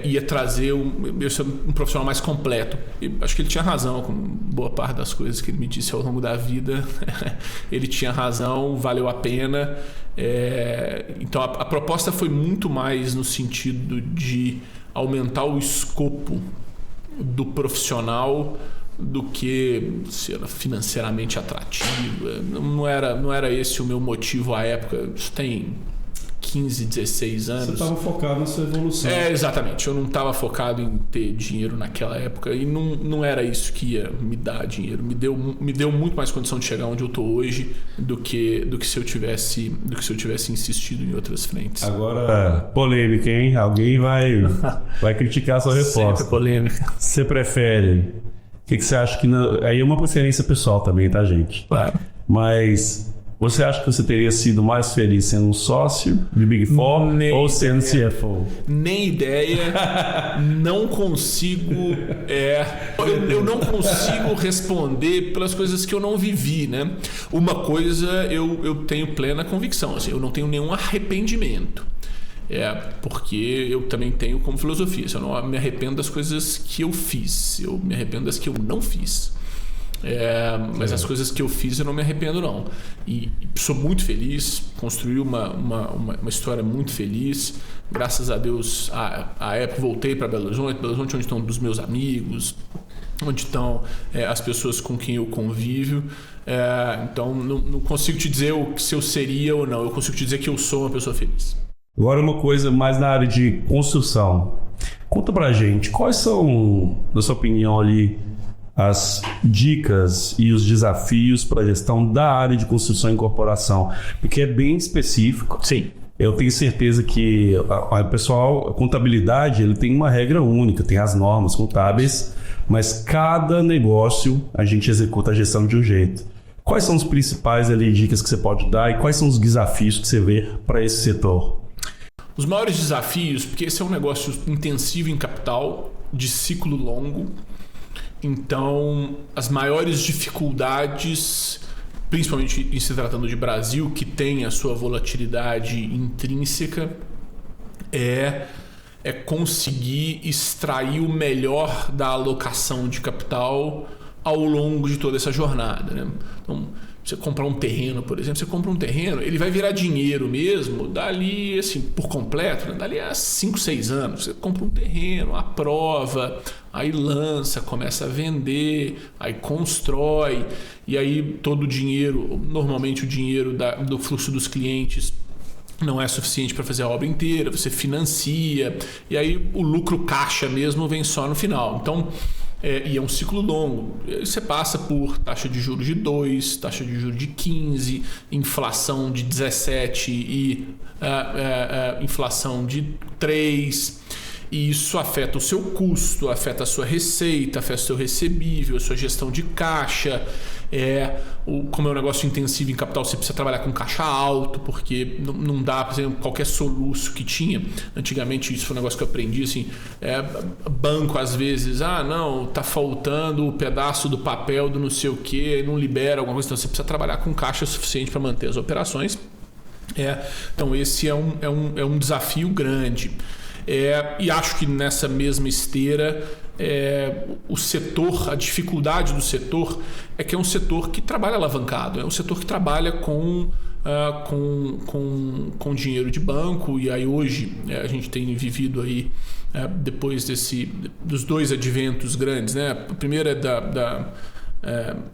ia trazer eu ser um profissional mais completo. E acho que ele tinha razão com boa parte das coisas que ele me disse ao longo da vida. Ele tinha razão, valeu a pena. Então a proposta foi muito mais no sentido de aumentar o escopo do profissional do que ser financeiramente atrativa. Não era esse o meu motivo à época. Isso tem 15, 16 anos. Você estava focado na sua evolução. Exatamente. Eu não estava focado em ter dinheiro naquela época e não era isso que ia me dar dinheiro. Me deu muito mais condição de chegar onde eu estou hoje do que se eu tivesse insistido em outras frentes. Agora, polêmica, hein? Alguém vai criticar a sua resposta. Sempre polêmica. Você prefere? O que você acha que... Aí é uma preferência pessoal também, tá, gente? Claro. Mas... Você acha que você teria sido mais feliz sendo um sócio de Big Four ou sendo CFO? Nem ideia. Não consigo... eu não consigo responder pelas coisas que eu não vivi, né? Uma coisa eu tenho plena convicção. Assim, eu não tenho nenhum arrependimento. Porque eu também tenho como filosofia. Eu não me arrependo das coisas que eu fiz. Eu me arrependo das que eu não fiz. Mas as coisas que eu fiz eu não me arrependo, não. E sou muito feliz. Construí uma história muito feliz. Graças a Deus, à época voltei para Belo Horizonte, onde estão dos meus amigos, onde estão as pessoas com quem eu convivo. Então não consigo te dizer se eu seria ou não. Eu consigo te dizer que eu sou uma pessoa feliz. Agora uma coisa mais na área de construção. Conta pra gente, quais são, na sua opinião ali, as dicas e os desafios para a gestão da área de construção e incorporação? Porque é bem específico. Sim. Eu tenho certeza que a pessoal, a contabilidade, ele tem uma regra única, tem as normas contábeis, mas cada negócio a gente executa a gestão de um jeito. Quais são os principais ali, dicas que você pode dar e quais são os desafios que você vê para esse setor? Os maiores desafios, porque esse é um negócio intensivo em capital, de ciclo longo. Então, as maiores dificuldades, principalmente em se tratando de Brasil, que tem a sua volatilidade intrínseca, é conseguir extrair o melhor da alocação de capital ao longo de toda essa jornada, né? Então, você comprar um terreno, por exemplo, você compra um terreno, ele vai virar dinheiro mesmo dali, assim, por completo, né? Dali a 5, 6 anos. Você compra um terreno, aprova, aí lança, começa a vender, aí constrói, e aí todo o dinheiro, normalmente o dinheiro do fluxo dos clientes não é suficiente para fazer a obra inteira, você financia, e aí o lucro caixa mesmo vem só no final. Então, e é um ciclo longo. Você passa por taxa de juros de 2, taxa de juros de 15, inflação de 17 e inflação de 3. E isso afeta o seu custo, afeta a sua receita, afeta o seu recebível, a sua gestão de caixa. Como é um negócio intensivo em capital, você precisa trabalhar com caixa alto, porque não dá, por exemplo, qualquer soluço que tinha. Antigamente isso foi um negócio que eu aprendi, assim, banco às vezes, não, tá faltando o pedaço do papel do não sei o que, não libera alguma coisa, então você precisa trabalhar com caixa suficiente para manter as operações. Então esse é um desafio grande. E acho que nessa mesma esteira o setor, a dificuldade do setor é que é um setor que trabalha alavancado, é um setor que trabalha com dinheiro de banco, e aí hoje a gente tem vivido aí depois dos dois adventos grandes, né? O primeiro é da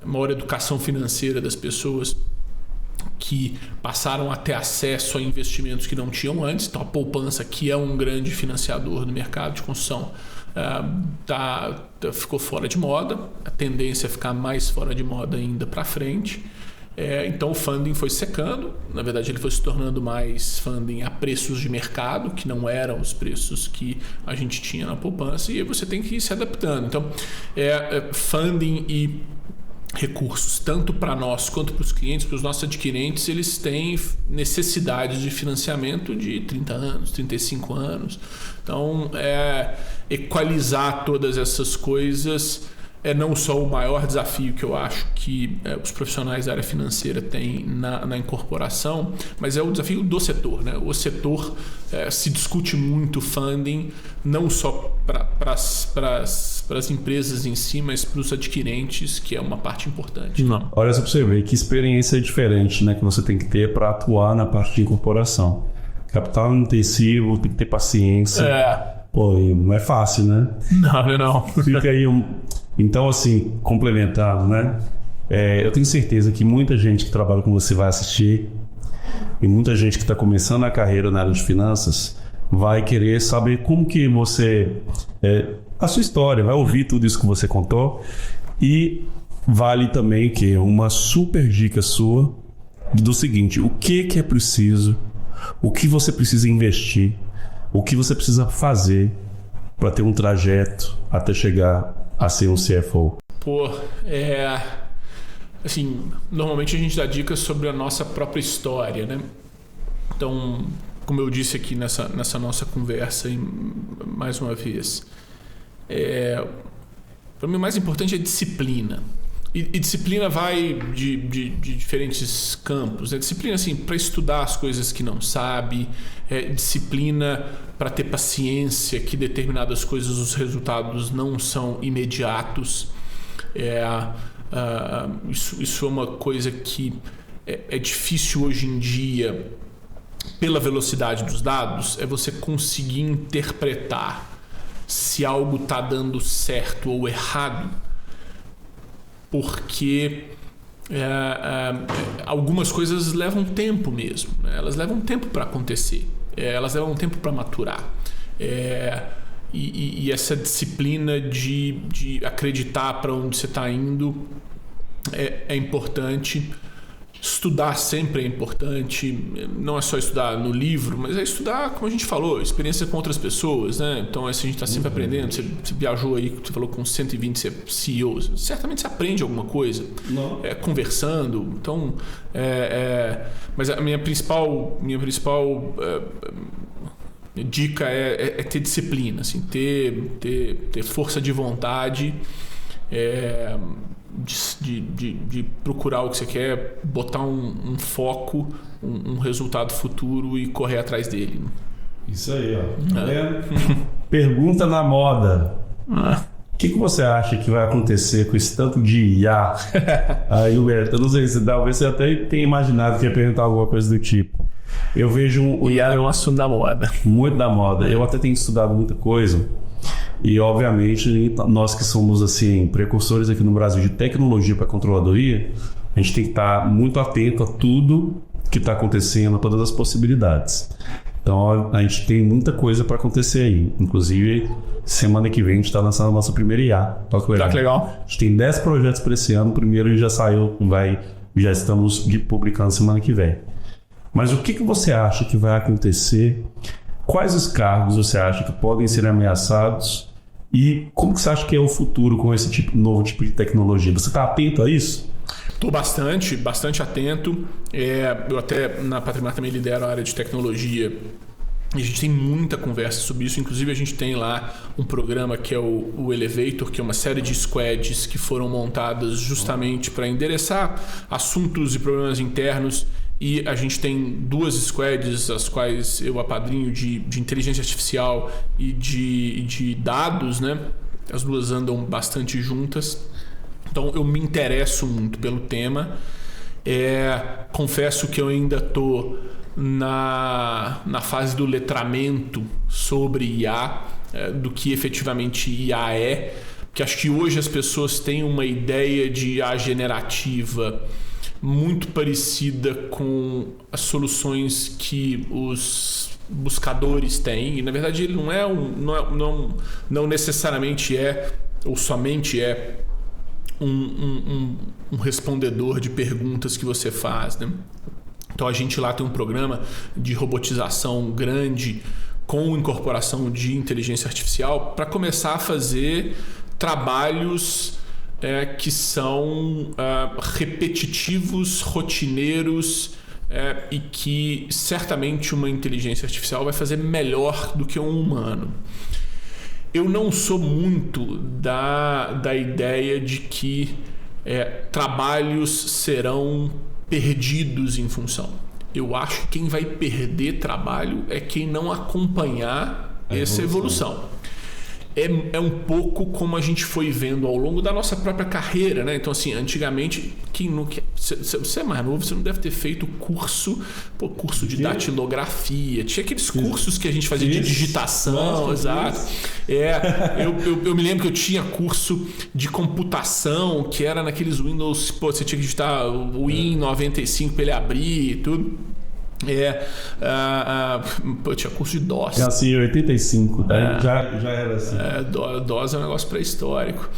maior educação financeira das pessoas, que passaram a ter acesso a investimentos que não tinham antes. Então a poupança, que é um grande financiador do mercado de construção, ficou fora de moda. A tendência é ficar mais fora de moda ainda para frente. Então o funding foi secando. Na verdade ele foi se tornando mais funding a preços de mercado, que não eram os preços que a gente tinha na poupança, e aí você tem que ir se adaptando. Então funding recursos, tanto para nós quanto para os clientes, para os nossos adquirentes. Eles têm necessidades de financiamento de 30 anos, 35 anos. Então, equalizar todas essas coisas é não só o maior desafio que eu acho que os profissionais da área financeira têm na incorporação, mas é o desafio do setor, né? O setor se discute muito funding, não só para as empresas em si, mas para os adquirentes, que é uma parte importante. Não. Olha só para você ver que experiência diferente, né, que você tem que ter para atuar na parte de incorporação. Capital intensivo, tem que ter paciência. Pô, não é fácil, né? Não. Fica aí Então, assim, complementando, né? Eu tenho certeza que muita gente que trabalha com você vai assistir, e muita gente que está começando a carreira na área de finanças vai querer saber como que você... a sua história, vai ouvir tudo isso que você contou, e vale também que uma super dica sua do seguinte: o que é preciso, o que você precisa investir, o que você precisa fazer para ter um trajeto até chegar a ser um CFO. Assim, normalmente a gente dá dicas sobre a nossa própria história, né? Então, como eu disse aqui nessa nossa conversa, mais uma vez, para mim o mais importante é disciplina. E disciplina vai de diferentes campos, né? Disciplina, assim, para estudar as coisas que não sabe, disciplina para ter paciência que determinadas coisas, os resultados não são imediatos. Isso é uma coisa que é difícil hoje em dia, pela velocidade dos dados, é você conseguir interpretar se algo está dando certo ou errado, porque algumas coisas levam tempo mesmo, né? Elas levam tempo para acontecer, elas levam tempo para maturar. E essa disciplina de acreditar para onde você está indo é importante. Estudar sempre é importante. Não é só estudar no livro, mas é estudar, como a gente falou, experiência com outras pessoas, né? Então, assim, a gente está sempre aprendendo. Você viajou aí, você falou com 120 CEOs. Certamente você aprende alguma coisa conversando. Então, mas a minha principal dica é ter disciplina, assim, ter força de vontade, de procurar o que você quer, botar um foco, um resultado futuro e correr atrás dele. Isso aí, ó. Pergunta na moda. O que você acha que vai acontecer com esse tanto de IA? Aí, Humberto, eu não sei se talvez você até tenha imaginado que ia perguntar alguma coisa do tipo. Eu vejo o IA é um assunto da moda. Muito da moda. Eu até tenho estudado muita coisa. E, obviamente, nós que somos, assim, precursores aqui no Brasil de tecnologia para controladoria, a gente tem que estar muito atento a tudo que está acontecendo, a todas as possibilidades. Então, a gente tem muita coisa para acontecer aí. Inclusive, semana que vem a gente está lançando a nossa primeira IA. Olha que legal. A gente tem 10 projetos para esse ano. O primeiro já saiu, já estamos publicando semana que vem. Mas o que você acha que vai acontecer? Quais os cargos você acha que podem ser ameaçados? E como que você acha que é o futuro com esse novo tipo de tecnologia? Você está atento a isso? Estou bastante atento. Eu até na Patrimar também lidero a área de tecnologia. E a gente tem muita conversa sobre isso. Inclusive a gente tem lá um programa que é o Elevator, que é uma série de squads que foram montadas justamente para endereçar assuntos e problemas internos. E a gente tem 2 squads, as quais eu apadrinho de inteligência artificial e de dados, né? As duas andam bastante juntas. Então eu me interesso muito pelo tema. Confesso que eu ainda estou na fase do letramento sobre IA, do que efetivamente IA é. Porque acho que hoje as pessoas têm uma ideia de IA generativa muito parecida com as soluções que os buscadores têm. E na verdade ele não necessariamente ou somente um respondedor de perguntas que você faz, né? Então a gente lá tem um programa de robotização grande com incorporação de inteligência artificial para começar a fazer trabalhos que são repetitivos, rotineiros, e que certamente uma inteligência artificial vai fazer melhor do que um humano. Eu não sou muito da ideia de que trabalhos serão perdidos em função. Eu acho que quem vai perder trabalho é quem não acompanhar essa evolução. É um pouco como a gente foi vendo ao longo da nossa própria carreira, né? Então, assim, antigamente, você é mais novo, você não deve ter feito curso de datilografia. Tinha aqueles cursos que a gente fazia de digitação, exato. Eu me lembro que eu tinha curso de computação, que era naqueles Windows, você tinha que digitar o Win 95 para ele abrir e tudo. Tinha curso de DOS. É assim, 85, já era assim. DOS é um negócio pré-histórico.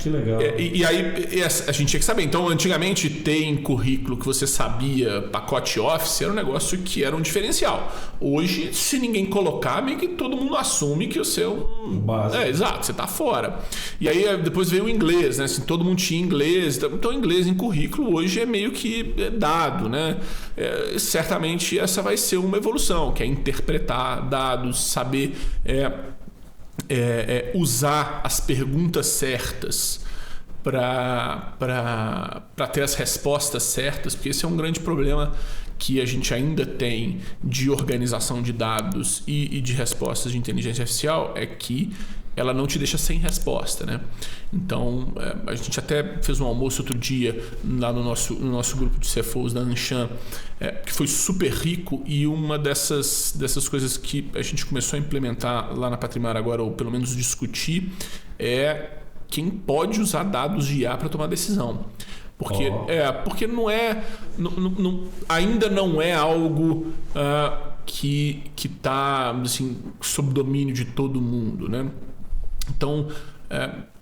Que legal. E aí a gente tinha que saber. Então, antigamente, ter em currículo que você sabia pacote Office era um negócio que era um diferencial. Hoje, se ninguém colocar, meio que todo mundo assume que o seu... exato, você tá fora. E aí depois veio o inglês, né? Assim, todo mundo tinha inglês. Então, inglês em currículo hoje é meio que dado, né? Certamente essa vai ser uma evolução, que é interpretar dados, saber usar as perguntas certas para ter as respostas certas, porque esse é um grande problema que a gente ainda tem de organização de dados e de respostas de inteligência artificial, é que ela não te deixa sem resposta, né? Então, a gente até fez um almoço outro dia lá no nosso grupo de CFOs da Anshan, que foi super rico, e uma dessas coisas que a gente começou a implementar lá na Patrimar agora, ou pelo menos discutir, é quem pode usar dados de IA para tomar decisão. Porque ainda não é algo que está assim, sob domínio de todo mundo, né? Então,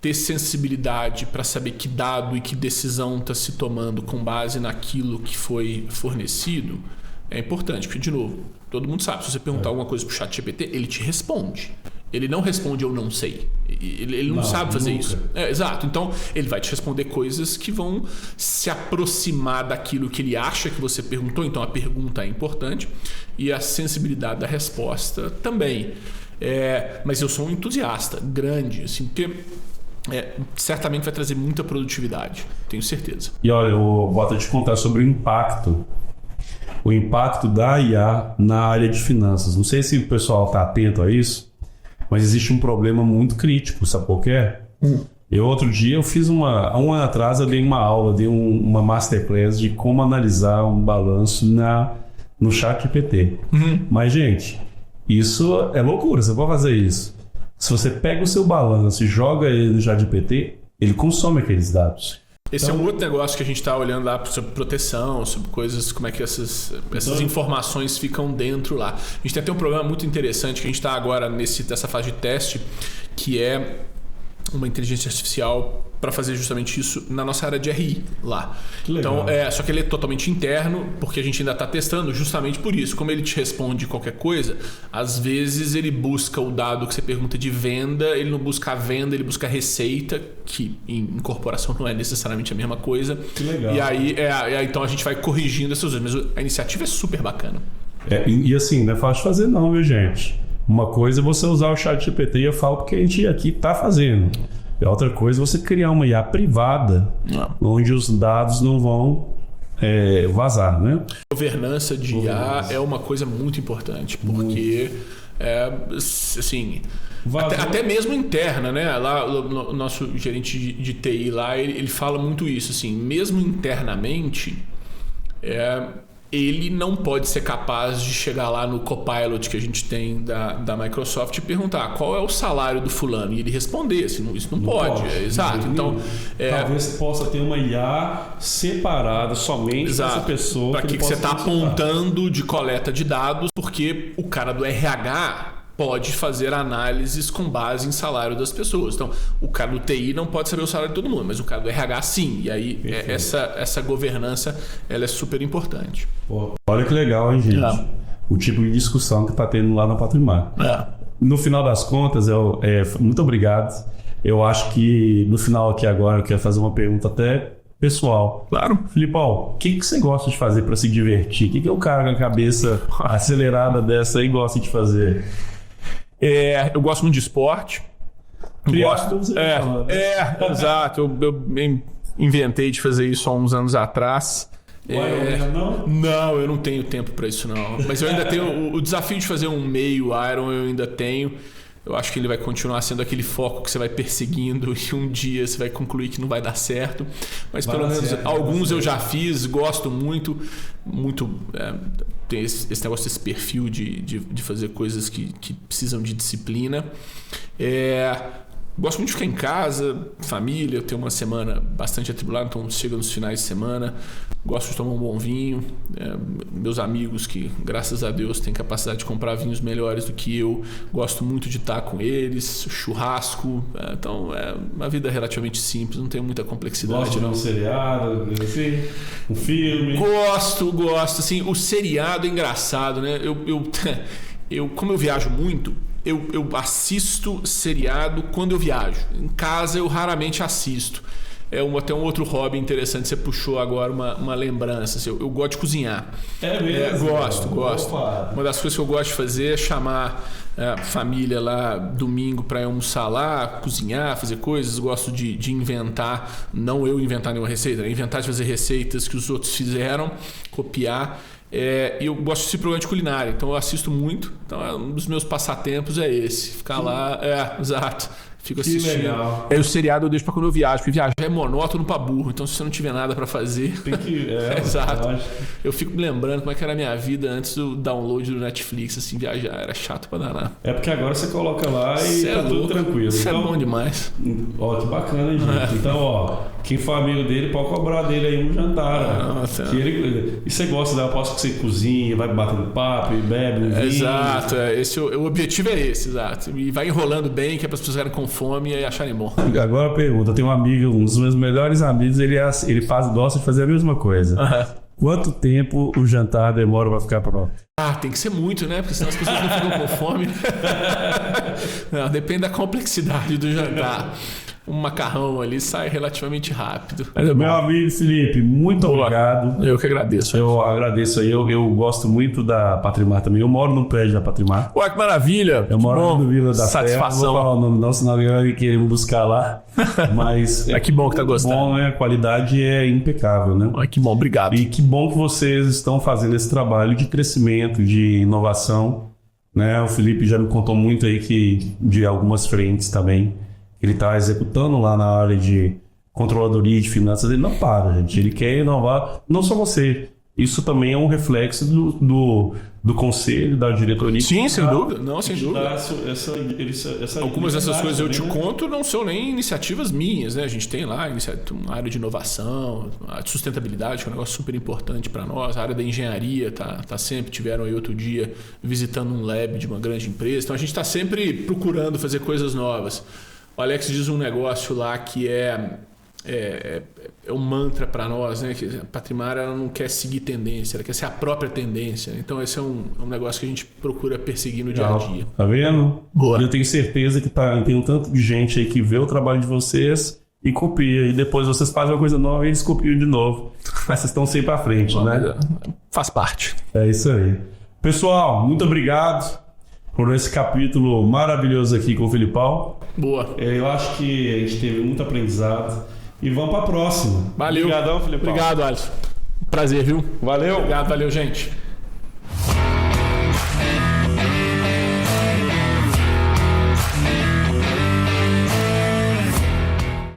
ter sensibilidade para saber que dado e que decisão está se tomando com base naquilo que foi fornecido é importante. Porque, de novo, todo mundo sabe, se você perguntar alguma coisa para o ChatGPT, ele te responde. Ele não responde eu não sei. Ele não sabe fazer isso. Exato. Então, ele vai te responder coisas que vão se aproximar daquilo que ele acha que você perguntou. Então, a pergunta é importante e a sensibilidade da resposta também. Mas eu sou um entusiasta grande, assim, porque certamente vai trazer muita produtividade, tenho certeza. E olha, eu vou até te contar sobre o impacto da IA na área de finanças. Não sei se o pessoal está atento a isso, mas existe um problema muito crítico, sabe qual que é? Eu outro dia eu fiz um ano atrás eu dei uma aula, uma masterclass de como analisar um balanço no ChatGPT. Mas, gente, isso é loucura, você pode fazer isso. Se você pega o seu balanço e joga ele no ChatGPT, ele consome aqueles dados. Esse é um outro negócio que a gente está olhando lá sobre proteção, sobre coisas, como é que essas informações ficam dentro lá. A gente tem até um programa muito interessante que a gente está agora nessa fase de teste, que é uma inteligência artificial para fazer justamente isso na nossa área de RI lá. Então, só que ele é totalmente interno, porque a gente ainda está testando justamente por isso. Como ele te responde qualquer coisa, às vezes ele busca o dado que você pergunta de venda, ele não busca a venda, ele busca a receita, que em corporação não é necessariamente a mesma coisa. Que legal. E aí, então a gente vai corrigindo essas coisas. Mas a iniciativa é super bacana. E assim, não é fácil de fazer não, viu, gente? Uma coisa é você usar o ChatGPT, e eu falo porque a gente aqui está fazendo. E outra coisa é você criar uma IA privada, onde os dados não vão vazar, né? Governança de IA é uma coisa muito importante, porque assim, até mesmo interna, né? Lá o nosso gerente de TI lá, ele fala muito isso, assim, mesmo internamente, ele não pode ser capaz de chegar lá no Copilot que a gente tem da Microsoft e perguntar qual é o salário do fulano, e ele responder, assim, isso não pode. Exato. Então, talvez possa ter uma IA separada somente dessa pessoa. Para que você está apontando de coleta de dados, porque o cara do RH pode fazer análises com base em salário das pessoas. Então, o cara do TI não pode saber o salário de todo mundo, mas o cara do RH sim. E aí, essa governança ela é super importante. Pô, olha que legal, hein, gente? O tipo de discussão que está tendo lá na Patrimar. No final das contas, muito obrigado. eu acho que no final aqui agora eu quero fazer uma pergunta até pessoal. Claro. Filipão, o que você gosta de fazer para se divertir? O que o cara com a cabeça acelerada dessa aí gosta de fazer? Eu gosto muito de esporte. Exato. Eu inventei de fazer isso há uns anos atrás. Não, eu não tenho tempo para isso não. Mas eu ainda tenho o desafio de fazer um meio Iron, eu ainda tenho. Eu acho que ele vai continuar sendo aquele foco que você vai perseguindo e um dia você vai concluir que não vai dar certo. Mas pelo menos alguns eu já fiz, gosto muito. Tem esse negócio, esse perfil de fazer coisas que precisam de disciplina. Gosto muito de ficar em casa, família. Eu tenho uma semana bastante atribulada, então chega nos finais de semana. Gosto de tomar um bom vinho. Meus amigos que, graças a Deus, têm capacidade de comprar vinhos melhores do que eu. Gosto muito de estar com eles, churrasco. Então é uma vida relativamente simples, não tem muita complexidade. Gosto de um seriado, assim, um filme? Gosto. Assim, o seriado é engraçado, né? Como eu viajo muito, eu assisto seriado quando eu viajo. Em casa eu raramente assisto. Até um outro hobby interessante, você puxou agora uma lembrança. Assim, eu gosto de cozinhar. É mesmo? Gosto. Uma das coisas que eu gosto de fazer é chamar a família lá domingo para almoçar lá, cozinhar, fazer coisas. Gosto de inventar, não eu inventar nenhuma receita, inventar de fazer receitas que os outros fizeram, copiar. E eu gosto de assistir programa de culinária, então eu assisto muito. Então um dos meus passatempos é esse, ficar lá. Exato. Fico assistindo. Que legal. O seriado eu deixo pra quando eu viajo, porque viajar é monótono pra burro, então se você não tiver nada pra fazer. Tem que. Exato. Eu fico me lembrando como é que era a minha vida antes do download do Netflix, assim, viajar era chato pra danar. É porque agora você coloca lá e tá tudo tranquilo. Isso então, é bom demais. Ó, que bacana, gente. Então, quem for amigo dele pode cobrar dele aí um jantar. Nossa. E você gosta, né? Eu aposto que você cozinha, vai batendo papo e bebe um vinho. Exato. O objetivo é esse, exato. E vai enrolando bem, que é para as pessoas ficarem com fome e acharem bom. Agora a pergunta, eu tenho um amigo, um dos meus melhores amigos, ele gosta de fazer a mesma coisa. Quanto tempo o jantar demora para ficar pronto? Tem que ser muito, né? Porque senão as pessoas não ficam com fome. Não, depende da complexidade do jantar. Um macarrão ali sai relativamente rápido. Meu amigo Felipe, muito obrigado. Eu que agradeço. Eu agradeço aí. Eu gosto muito da Patrimar também. Eu moro no prédio da Patrimar. Ué, que maravilha. Eu moro no Vila da Satisfação. Não vou falar o nome não, senão alguém vai querer me buscar lá. Mas que bom que tá gostando. Bom, né? A qualidade é impecável, né? Que bom, obrigado. E que bom que vocês estão fazendo esse trabalho de crescimento, de inovação, né? O Felipe já me contou muito aí que de algumas frentes também. Ele está executando lá na área de controladoria de finanças. Ele não para, gente. Ele quer inovar, não só você. Isso também é um reflexo do conselho, da diretoria. Sim, sem dúvida. Não, sem dúvida. Essa algumas dessas coisas eu te conto não são nem iniciativas minhas, né? A gente tem lá uma área de inovação, a de sustentabilidade, que é um negócio super importante para nós. A área da engenharia tá sempre, tiveram aí outro dia visitando um lab de uma grande empresa. Então a gente está sempre procurando fazer coisas novas. O Alex diz um negócio lá que é um mantra para nós, né? Que a Patrimar ela não quer seguir tendência, ela quer ser a própria tendência. Então esse é um negócio que a gente procura perseguir no dia a dia. Tá vendo? Boa. Eu tenho certeza que tem um tanto de gente aí que vê o trabalho de vocês e copia. E depois vocês fazem uma coisa nova e eles copiam de novo. Mas vocês estão sempre à frente, né? Faz parte. É isso aí. Pessoal, muito obrigado por esse capítulo maravilhoso aqui com o Filipão. Boa. Eu acho que a gente teve muito aprendizado. E vamos para a próxima. Valeu. Obrigadão, Filipão. Obrigado, Alisson. Prazer, viu? Valeu. Obrigado, valeu, gente.